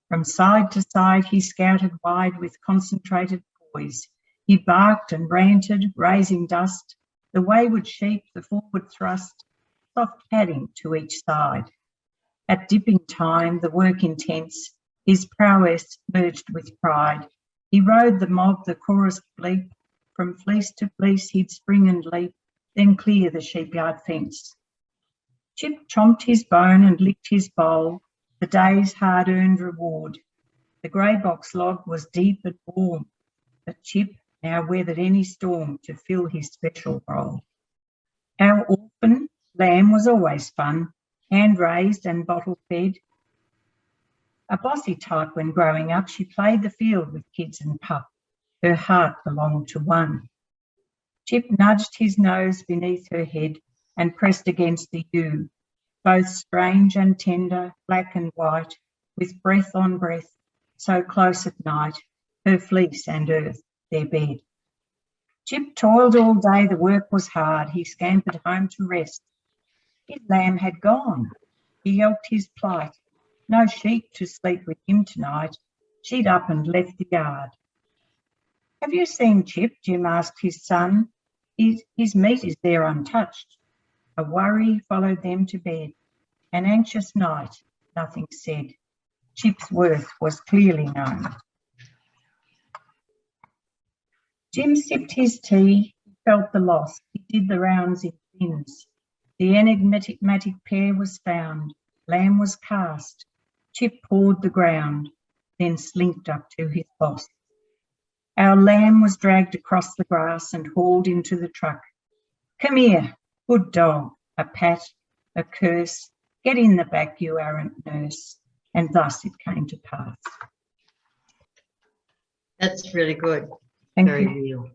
From side to side he scouted wide with concentrated poise. He barked and ranted, raising dust, the wayward sheep, the forward thrust, soft padding to each side. At dipping time, the work intense, his prowess merged with pride. He rode the mob, the chorus bleep, from fleece to fleece he'd spring and leap, then clear the sheepyard fence. Chip chomped his bone and licked his bowl, the day's hard-earned reward. The grey box log was deep and warm, but Chip now weathered any storm to fill his special role. Our orphan lamb was always fun, hand-raised and bottle-fed. A bossy type when growing up, she played the field with kids and pup. Her heart belonged to one. Chip nudged his nose beneath her head and pressed against the ewe, both strange and tender, black and white, with breath on breath, so close at night, her fleece and earth, their bed. Chip toiled all day, the work was hard, he scampered home to rest. His lamb had gone, he yelped his plight, no sheep to sleep with him tonight, she'd up and left the yard. Have you seen Chip? Jim asked his son. His meat is there untouched. A worry followed them to bed. An anxious night, nothing said. Chip's worth was clearly known. Jim sipped his tea, felt the loss. He did the rounds in bins. The enigmatic pair was found. Lamb was cast. Chip pawed the ground, then slinked up to his boss. Our lamb was dragged across the grass and hauled into the truck. Come here, good dog, a pat, a curse. Get in the back, you arrant nurse. And thus it came to pass. That's really good. Very real.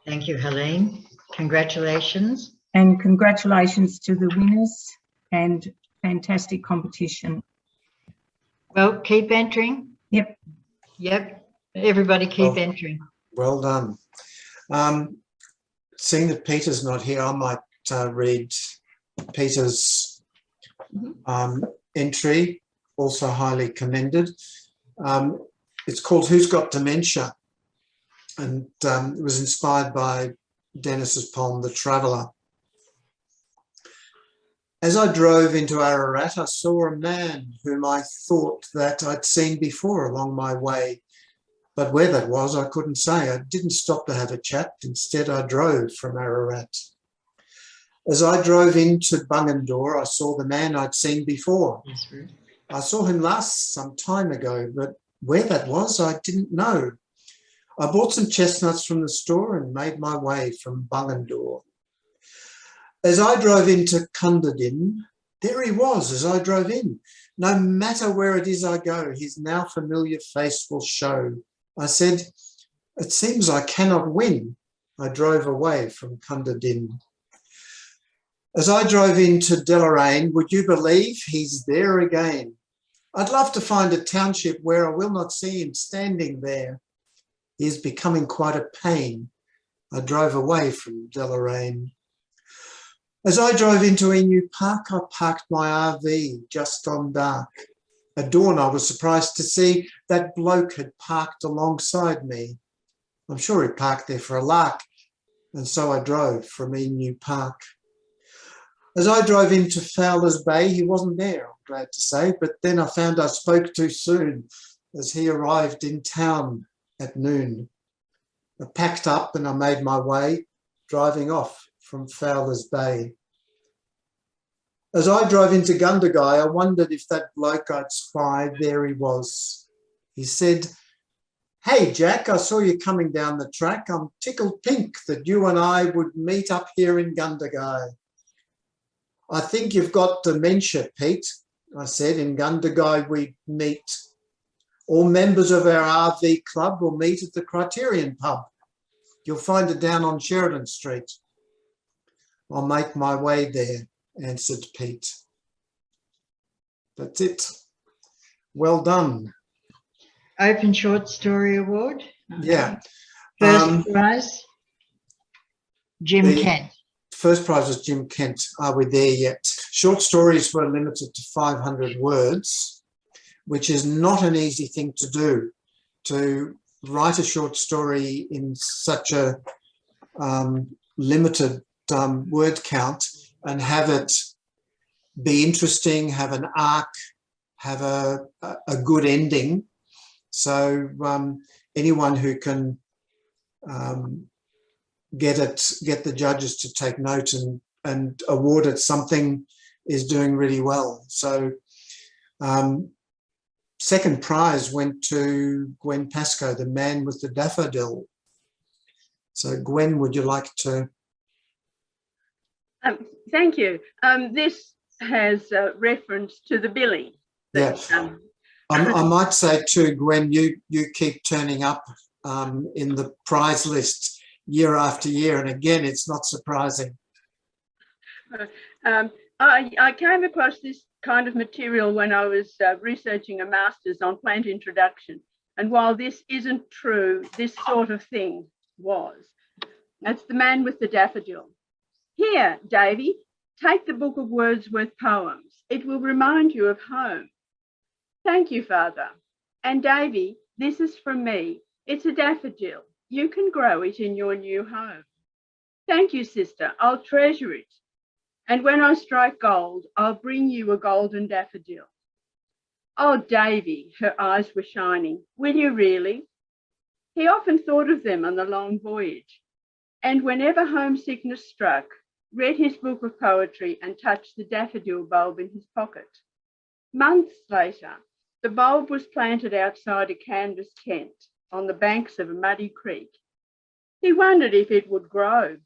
Thank you, Helene. Congratulations. And congratulations to the winners and fantastic competition. Well, keep entering. Yep. Everybody keep entering. Well done. Seeing that Peter's not here, I might read Peter's entry, also highly commended. It's called Who's Got Dementia? And it was inspired by Dennis's poem, The Traveller. As I drove into Ararat, I saw a man whom I thought that I'd seen before along my way. But where that was, I couldn't say. I didn't stop to have a chat. Instead, I drove from Ararat. As I drove into Bungendore, I saw the man I'd seen before. I saw him last some time ago, but where that was, I didn't know. I bought some chestnuts from the store and made my way from Bungendore. As I drove into Cunderdin, there he was as I drove in. No matter where it is I go, his now familiar face will show. I said, it seems I cannot win. I drove away from Cunderdin. As I drove into Deloraine, would you believe he's there again? I'd love to find a township where I will not see him standing there. He is becoming quite a pain. I drove away from Deloraine. As I drove into Emu Park, I parked my RV just on dark. At dawn, I was surprised to see that bloke had parked alongside me. I'm sure he parked there for a lark, and so I drove from Emu Park. As I drove into Fowler's Bay, he wasn't there, I'm glad to say, but then I found I spoke too soon as he arrived in town at noon. I packed up and I made my way, driving off from Fowler's Bay. As I drove into Gundagai, I wondered if that bloke I'd spied, there he was. He said, "Hey, Jack, I saw you coming down the track. I'm tickled pink that you and I would meet up here in Gundagai." "I think you've got dementia, Pete," I said. "In Gundagai we meet. All members of our RV club will meet at the Criterion pub. You'll find it down on Sheridan Street." "I'll make my way there," answered Pete. That's it. Well done. Open Short Story Award. Yeah. First prize, Jim Kent. First prize was Jim Kent. Are we there yet? Short stories were limited to 500 words, which is not an easy thing to do. To write a short story in such a limited word count and have it be interesting, have an arc, have a good ending. So anyone who can get the judges to take note and award it something is doing really well. So second prize went to Gwen Pascoe, The Man with the Daffodil. So Gwen, would you like to? Thank you. This has reference to the Billy. That, yeah. I might say too, Gwen, you keep turning up in the prize list year after year, and again, it's not surprising. I came across this kind of material when I was researching a master's on plant introduction, and while this isn't true, this sort of thing was. That's The Man with the Daffodil. "Here, Davy, take the book of Wordsworth poems. It will remind you of home." "Thank you, Father. And Davy, this is from me. It's a daffodil. You can grow it in your new home." "Thank you, sister. I'll treasure it. And when I strike gold, I'll bring you a golden daffodil." "Oh, Davy," her eyes were shining. "Will you really?" He often thought of them on the long voyage, and whenever homesickness struck, read his book of poetry and touched the daffodil bulb in his pocket. Months later, the bulb was planted outside a canvas tent on the banks of a muddy creek. He wondered if it would grow.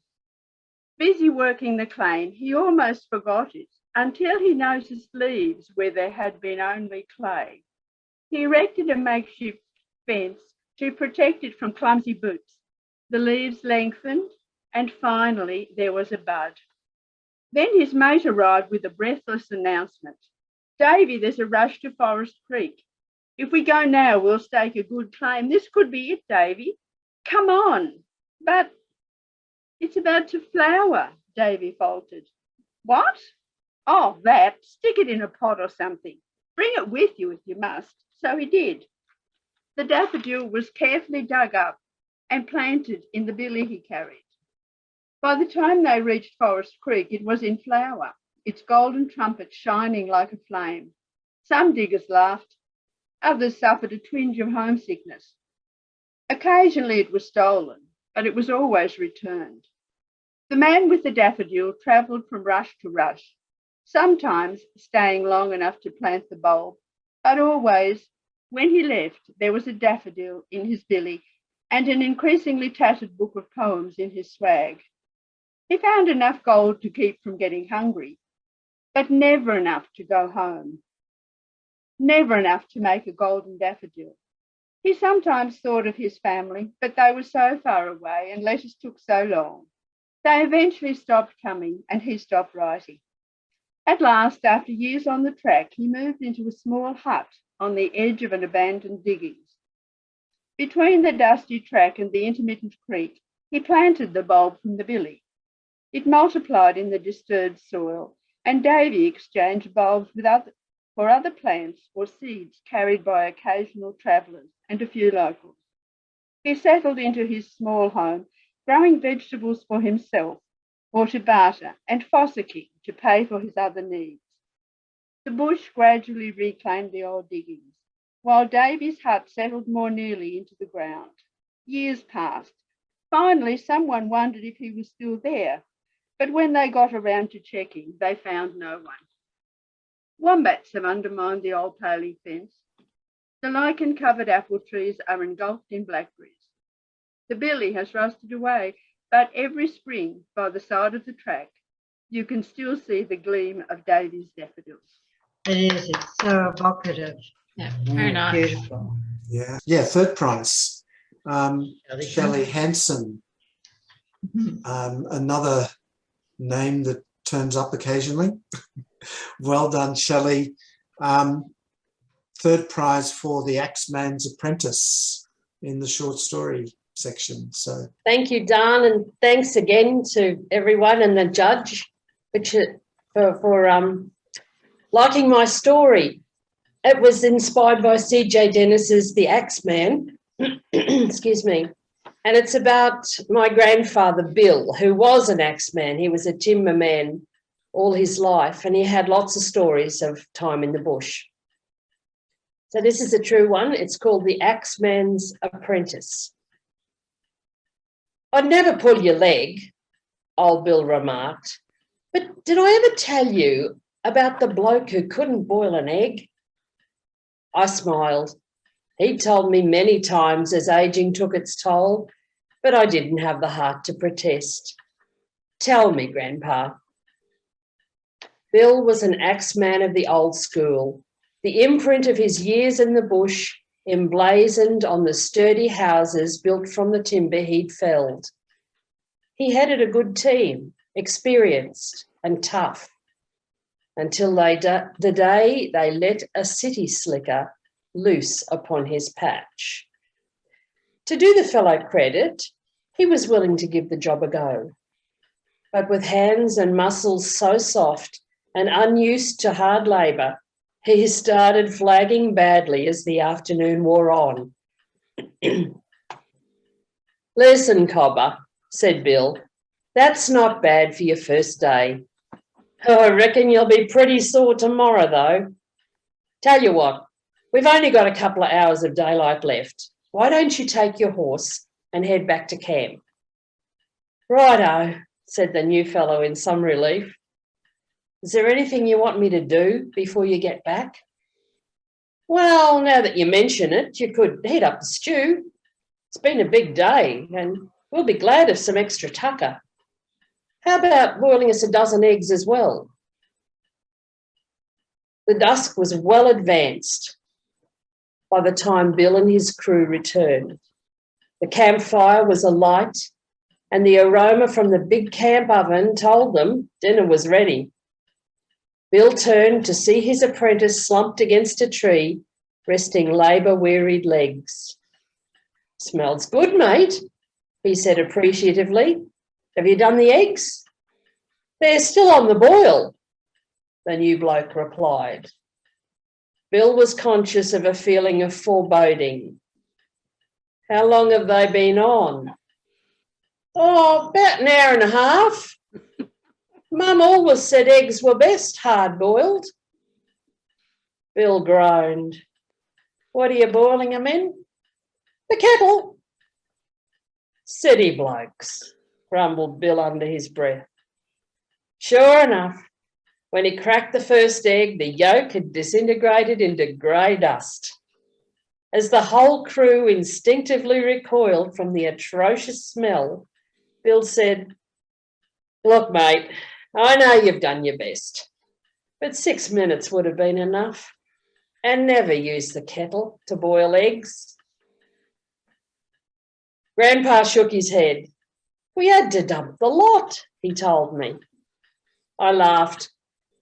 Busy working the claim, he almost forgot it until he noticed leaves where there had been only clay. He erected a makeshift fence to protect it from clumsy boots. The leaves lengthened, and finally there was a bud. Then his mate arrived with a breathless announcement. "Davy, there's a rush to Forest Creek. If we go now, we'll stake a good claim. This could be it, Davy. Come on." "But it's about to flower," Davy faltered. "What?" "Oh, that. Stick it in a pot or something. Bring it with you if you must." So he did. The daffodil was carefully dug up and planted in the billy he carried. By the time they reached Forest Creek, it was in flower, its golden trumpet shining like a flame. Some diggers laughed, others suffered a twinge of homesickness. Occasionally it was stolen, but it was always returned. The man with the daffodil travelled from rush to rush, sometimes staying long enough to plant the bulb, but always, when he left, there was a daffodil in his billy and an increasingly tattered book of poems in his swag. He found enough gold to keep from getting hungry, but never enough to go home. Never enough to make a golden daffodil. He sometimes thought of his family, but they were so far away and letters took so long. They eventually stopped coming and he stopped writing. At last, after years on the track, he moved into a small hut on the edge of an abandoned diggings. Between the dusty track and the intermittent creek, he planted the bulb from the billy. It multiplied in the disturbed soil, and Davy exchanged bulbs for other plants or seeds carried by occasional travellers and a few locals. He settled into his small home, growing vegetables for himself or to barter, and fossicking to pay for his other needs. The bush gradually reclaimed the old diggings, while Davy's hut settled more nearly into the ground. Years passed. Finally, someone wondered if he was still there, but when they got around to checking, they found no one. Wombats have undermined the old paling fence. The lichen-covered apple trees are engulfed in blackberries. The billy has rusted away, but every spring, by the side of the track, you can still see the gleam of Davy's daffodils. It is, it's so evocative. Yeah, very nice. Beautiful. Yeah, third prize. Shelly Hansen, another name that turns up occasionally. Well done, Shelly. Third prize for the Axeman's Apprentice in the short story section. So thank you, Dan, and thanks again to everyone and the judge for liking my story. It was inspired by C.J. Dennis's The Axeman, excuse me, and it's about my grandfather, Bill, who was an axeman. He was a timberman all his life, and he had lots of stories of time in the bush. So this is a true one. It's called The Axeman's Apprentice. "I'd never pull your leg," old Bill remarked, "but did I ever tell you about the bloke who couldn't boil an egg?" I smiled. He'd told me many times as ageing took its toll, but I didn't have the heart to protest. "Tell me, Grandpa." Bill was an axeman of the old school, the imprint of his years in the bush emblazoned on the sturdy houses built from the timber he'd felled. He headed a good team, experienced and tough, until the day they let a city slicker loose upon his patch. To do the fellow credit, he was willing to give the job a go. But with hands and muscles so soft and unused to hard labour, he started flagging badly as the afternoon wore on. "Listen, Cobber," said Bill, "that's not bad for your first day. I reckon you'll be pretty sore tomorrow, though. Tell you what, we've only got a couple of hours of daylight left. Why don't you take your horse and head back to camp?" "Righto," said the new fellow in some relief. "Is there anything you want me to do before you get back?" "Well, now that you mention it, you could heat up the stew. It's been a big day and we'll be glad of some extra tucker. How about boiling us a dozen eggs as well?" The dusk was well advanced by the time Bill and his crew returned. The campfire was alight and the aroma from the big camp oven told them dinner was ready. Bill turned to see his apprentice slumped against a tree, resting labour-wearied legs. "Smells good, mate," he said appreciatively. "Have you done the eggs?" "They're still on the boil," the new bloke replied. Bill was conscious of a feeling of foreboding. "How long have they been on?" "Oh, about an hour and a half. Mum always said eggs were best hard-boiled." Bill groaned. "What are you boiling them in?" "The kettle." "City blokes," grumbled Bill under his breath. Sure enough, when he cracked the first egg, the yolk had disintegrated into grey dust. As the whole crew instinctively recoiled from the atrocious smell, Bill said, "Look, mate, I know you've done your best, but 6 minutes would have been enough, and never use the kettle to boil eggs." Grandpa shook his head. "We had to dump the lot," he told me. I laughed.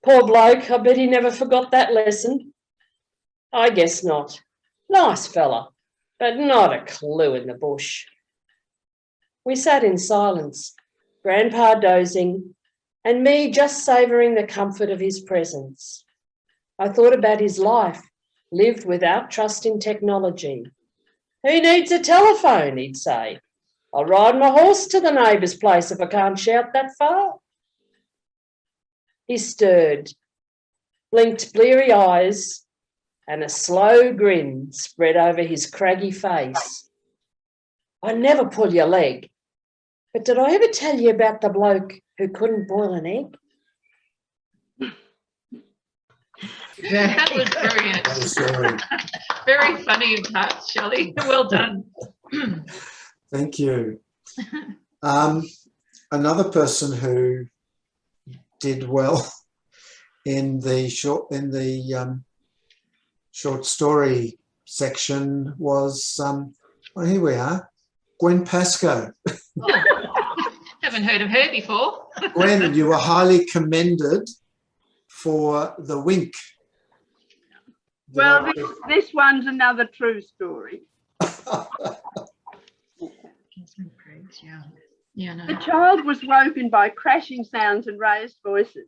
Poor bloke, I bet he never forgot that lesson. I guess not. Nice fella, but not a clue in the bush. We sat in silence, Grandpa dozing, and me just savouring the comfort of his presence. I thought about his life, lived without trust in technology. Who needs a telephone, he'd say. I'll ride my horse to the neighbour's place if I can't shout that far. He stirred, blinked bleary eyes, and a slow grin spread over his craggy face. I never pull your leg, but did I ever tell you about the bloke who couldn't boil an egg? That was brilliant. That was very, Very funny and touched, Shelley. Well done. thank you. Another person who did well in the short story section was well, here we are, Gwen Pascoe. Haven't heard of her before. Gwen, you were highly commended for the wink. Well, this one's another true story. Yeah, no. The child was woken by crashing sounds and raised voices.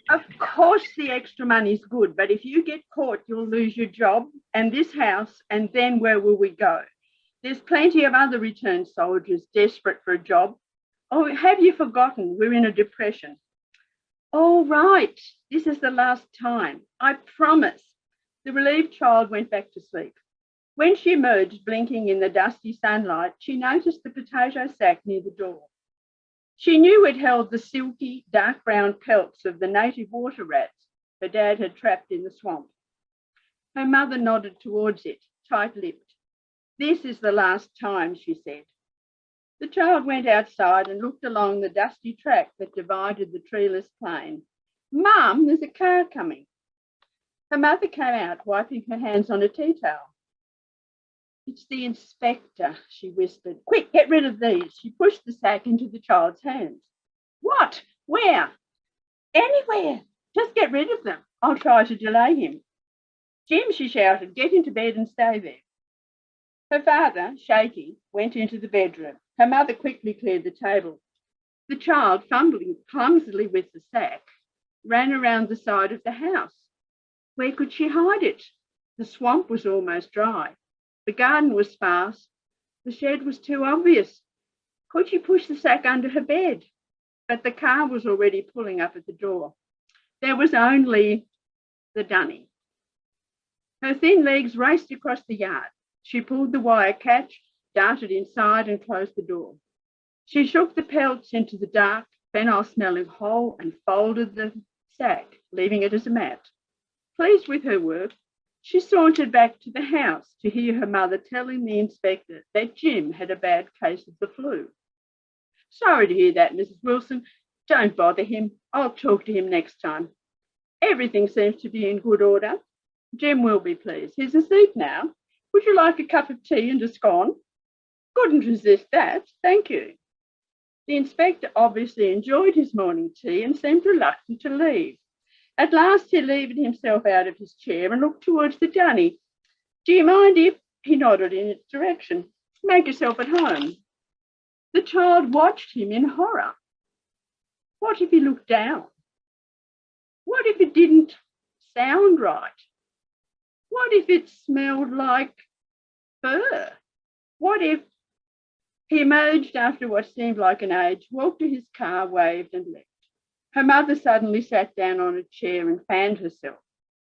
Of course, the extra money's good, but if you get caught, you'll lose your job and this house, and then where will we go? There's plenty of other returned soldiers desperate for a job. Oh, have you forgotten? We're in a depression. All right, this is the last time. I promise. The relieved child went back to sleep. When she emerged, blinking in the dusty sunlight, she noticed the potato sack near the door. She knew it held the silky, dark brown pelts of the native water rats her dad had trapped in the swamp. Her mother nodded towards it, tight-lipped. This is the last time, she said. The child went outside and looked along the dusty track that divided the treeless plain. Mum, there's a car coming. Her mother came out, wiping her hands on a tea towel. It's the inspector, she whispered. Quick, get rid of these. She pushed the sack into the child's hands. What? Where? Anywhere. Just get rid of them. I'll try to delay him. Jim, she shouted, get into bed and stay there. Her father, shaky, went into the bedroom. Her mother quickly cleared the table. The child, fumbling clumsily with the sack, ran around the side of the house. Where could she hide it? The swamp was almost dry. The garden was sparse. The shed was too obvious. Could she push the sack under her bed? But the car was already pulling up at the door. There was only the dunny. Her thin legs raced across the yard. She pulled the wire catch, darted inside and closed the door. She shook the pelts into the dark, fennel-smelling hole and folded the sack, leaving it as a mat. Pleased with her work, she sauntered back to the house to hear her mother telling the inspector that Jim had a bad case of the flu. Sorry to hear that, Mrs. Wilson. Don't bother him. I'll talk to him next time. Everything seems to be in good order. Jim will be pleased. He's asleep now. Would you like a cup of tea and a scone? Couldn't resist that, thank you. The inspector obviously enjoyed his morning tea and seemed reluctant to leave. At last he levered himself out of his chair and looked towards the dunny. Do you mind if? He nodded in its direction. Make yourself at home. The child watched him in horror. What if he looked down? What if it didn't sound right? What if it smelled like fur? What if he emerged after what seemed like an age, walked to his car, waved and left? Her mother suddenly sat down on a chair and fanned herself.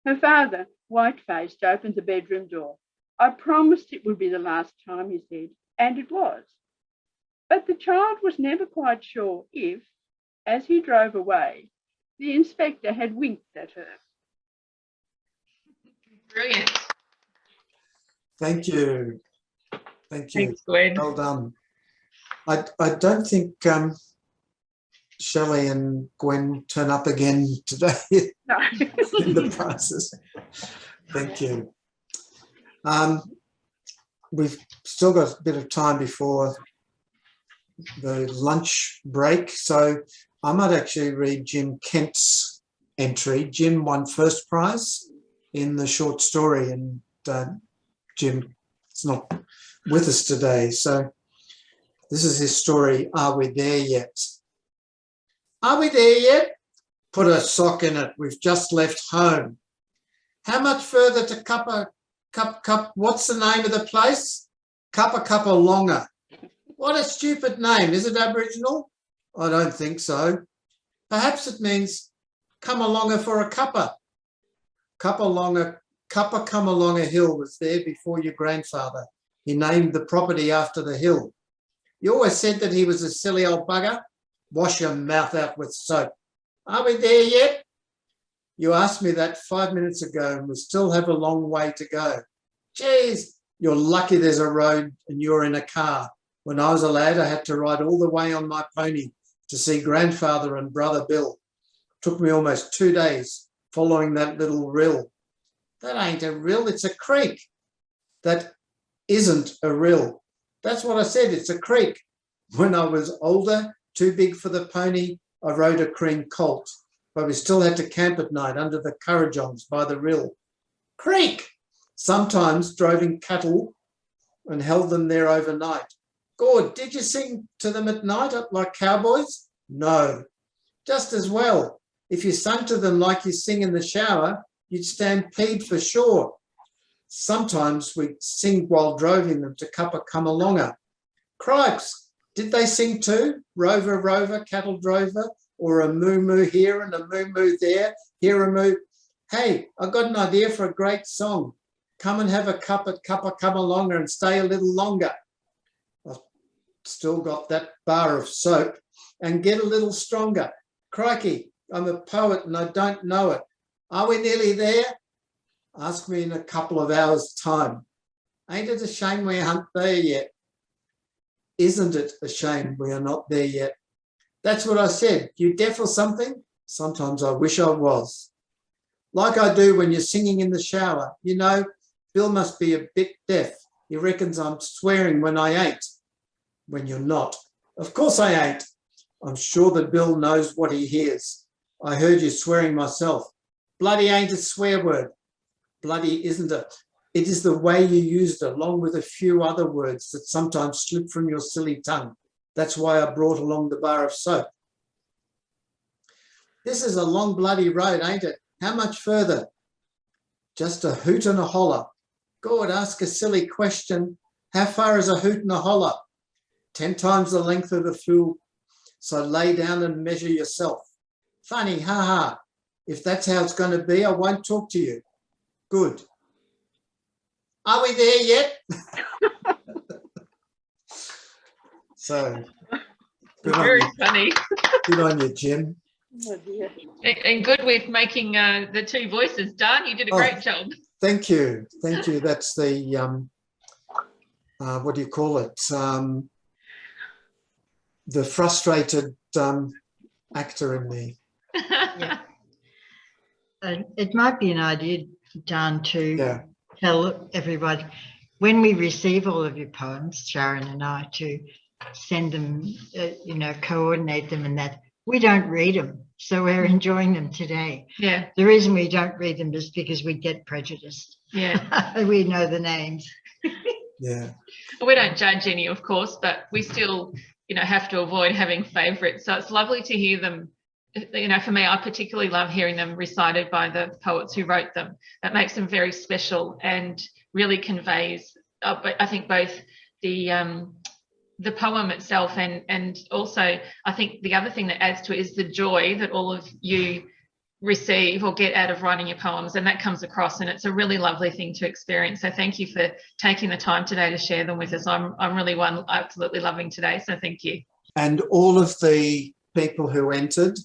Her father, white-faced, opened the bedroom door. I promised it would be the last time, he said, and it was. But the child was never quite sure if, as he drove away, the inspector had winked at her. Brilliant. Thank you. Thank you. Thanks, Gwen. Well done. I don't think Shelley and Gwen turn up again today No. in the process. Thank you. We've still got a bit of time before the lunch break, so I might actually read Jim Kent's entry. Jim won first prize in the short story, and Jim is not with us today. So This is his story, Are We There Yet? Are we there yet? Put a sock in it. We've just left home. How much further to Cup? What's the name of the place? Cuppa Longa. What a stupid name. Is it Aboriginal? I don't think so. Perhaps it means come alonga for a cuppa. Cuppa come along a hill was there before your grandfather. He named the property after the hill. You always said that he was a silly old bugger. Wash your mouth out with soap. Are we there yet? You asked me that 5 minutes ago and we still have a long way to go. Geez, you're lucky there's a road and you're in a car. When I was a lad, I had to ride all the way on my pony to see grandfather and brother Bill. Took me almost 2 days following that little rill. That ain't a rill, it's a creek. That isn't a rill. That's what I said, it's a creek. When I was older, too big for the pony, I rode a cream colt, but we still had to camp at night under the currajongs by the rill. Creek! Sometimes drove in cattle and held them there overnight. God, did you sing to them at night like cowboys? No, just as well. If you sung to them like you sing in the shower, you'd stampede for sure. Sometimes we'd sing while droving them to Cuppa Cumalonga. Cripes, did they sing too? Rover, rover, cattle drover, or a moo-moo here and a moo-moo there, here a moo. Hey, I've got an idea for a great song. Come and have a cup at Cuppa Cumalonga and stay a little longer. I've still got that bar of soap and get a little stronger. Crikey, I'm a poet and I don't know it. Are we nearly there? Ask me in a couple of hours' time. Ain't it a shame we aren't there yet? Isn't it a shame we are not there yet? That's what I said. You deaf or something? Sometimes I wish I was. Like I do when you're singing in the shower. You know, Bill must be a bit deaf. He reckons I'm swearing when I ain't. When you're not. Of course I ain't. I'm sure that Bill knows what he hears. I heard you swearing myself. Bloody ain't a swear word. Bloody isn't it? It is the way you used it, along with a few other words that sometimes slip from your silly tongue. That's why I brought along the bar of soap. This is a long bloody road, ain't it? How much further? Just a hoot and a holler. God, ask a silly question. How far is a hoot and a holler? 10 times the length of the fool. So lay down and measure yourself. Funny, ha. If that's how it's going to be, I won't talk to you. Good. Are we there yet? So, good Very on you. funny. Good on you, Jim. Oh dear. And good with making the two voices, Dan. You did a great job. Thank you. Thank you. That's the, what do you call it? The frustrated actor in me. Yeah. It might be an idea, Dan, to tell everybody when we receive all of your poems, Sharon and I, to send them, coordinate them and that. We don't read them, so we're enjoying them today. Yeah. The reason we don't read them is because we get prejudiced. Yeah. We know the names. Yeah. We don't judge any, of course, but we still, have to avoid having favourites. So it's lovely to hear them. For me, I particularly love hearing them recited by the poets who wrote them. That makes them very special and really conveys, I think, both the poem itself and also I think the other thing that adds to it is the joy that all of you receive or get out of writing your poems, and that comes across, and it's a really lovely thing to experience. So thank you for taking the time today to share them with us. I'm really absolutely loving today, so thank you. And all of the people who entered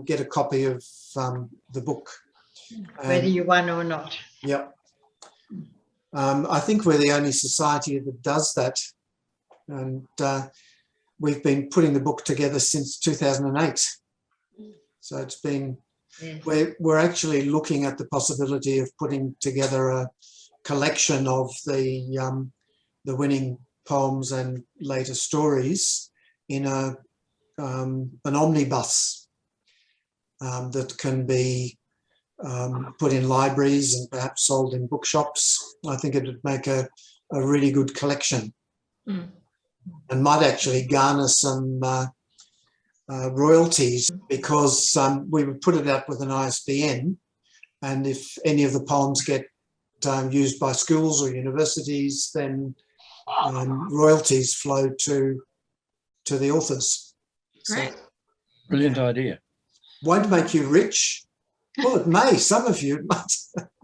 get a copy of the book. Whether you won or not. Yep. I think we're the only society that does that. And we've been putting the book together since 2008. So it's been, we're actually looking at the possibility of putting together a collection of the winning poems and later stories in an omnibus that can be put in libraries and perhaps sold in bookshops. I think it would make a really good collection. Mm. and might actually garner some royalties, because we would put it up with an ISBN, and if any of the poems get used by schools or universities, then royalties flow to the authors. Great. So, Brilliant idea. won't make you rich. Well, it may. Some of you it might.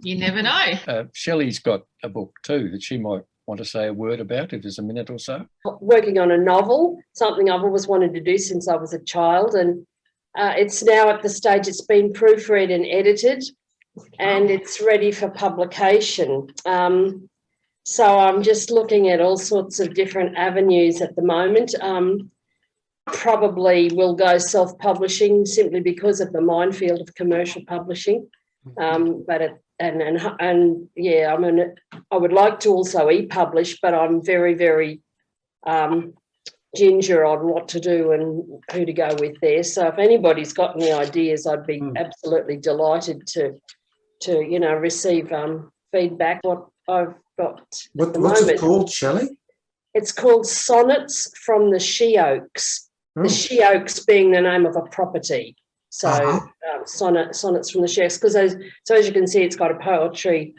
You never know. Shelley's got a book too that she might want to say a word about if there's a minute or so. Working on a novel, something I've always wanted to do since I was a child, and it's now at the stage it's been proofread and edited, and it's ready for publication. So I'm just looking at all sorts of different avenues at the moment. Probably will go self-publishing simply because of the minefield of commercial publishing. But yeah, I mean, I would like to also e-publish, but I'm very, very ginger on what to do and who to go with there. So if anybody's got any ideas, I'd be absolutely delighted to receive feedback. What I've got. What's it called, Shelley? It's called Sonnets from the She Oaks. The She Oaks being the name of a property. So sonnets from the She Oaks, because as you can see, it's got a poetry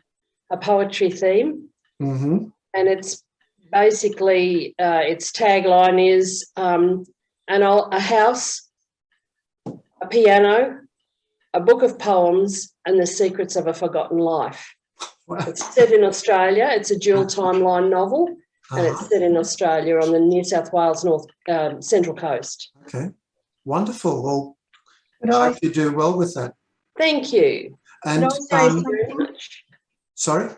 theme, and it's basically its tagline is a house, a piano, a book of poems, and the secrets of a forgotten life. Wow. It's set in Australia. It's a dual timeline novel. And it's set in Australia on the New South Wales Central Coast. Okay, wonderful. Well, I hope you do well with that. Thank you. And sorry?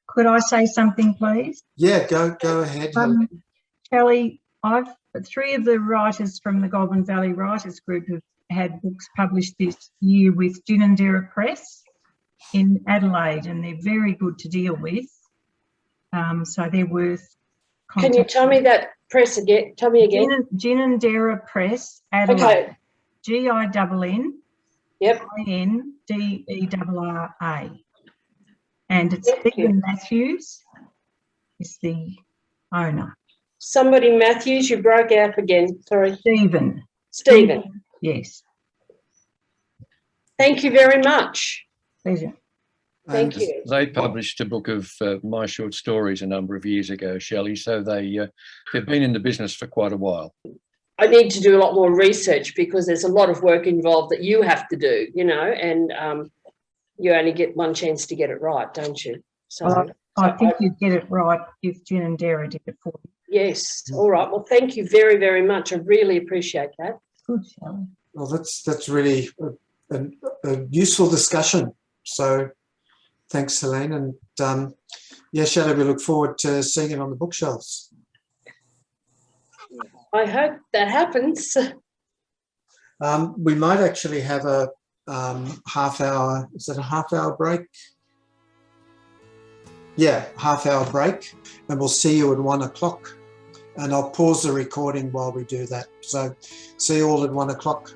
Could I say something, please? Yeah, go ahead. Shelley, three of the writers from the Goblin Valley Writers Group have had books published this year with Ginninderra Press in Adelaide, and they're very good to deal with. So they're worth. Can you tell me that press again? Tell me again. Ginninderra Press, Adelaide. Okay. Ginn. Yep. Inderra. And it's Stephen Matthews is the owner. Somebody Matthews, you broke out again. Sorry. Stephen. Yes. Thank you very much. Pleasure. Thank you. They published a book of my short stories a number of years ago, Shelley, so they've been in the business for quite a while. I need to do a lot more research because there's a lot of work involved that you have to do, and you only get one chance to get it right, don't you? So I think you'd get it right if Ginninderra did it for you. Yes. All right. Well, thank you very, very much. I really appreciate that. Good, Shelley. Well, that's really a useful discussion. So thanks, Helene. And yeah, Shelley, we look forward to seeing it on the bookshelves. I hope that happens. We might actually have a half-hour, is it a half-hour break? Yeah, half-hour break, and we'll see you at 1 o'clock. And I'll pause the recording while we do that. So see you all at 1 o'clock.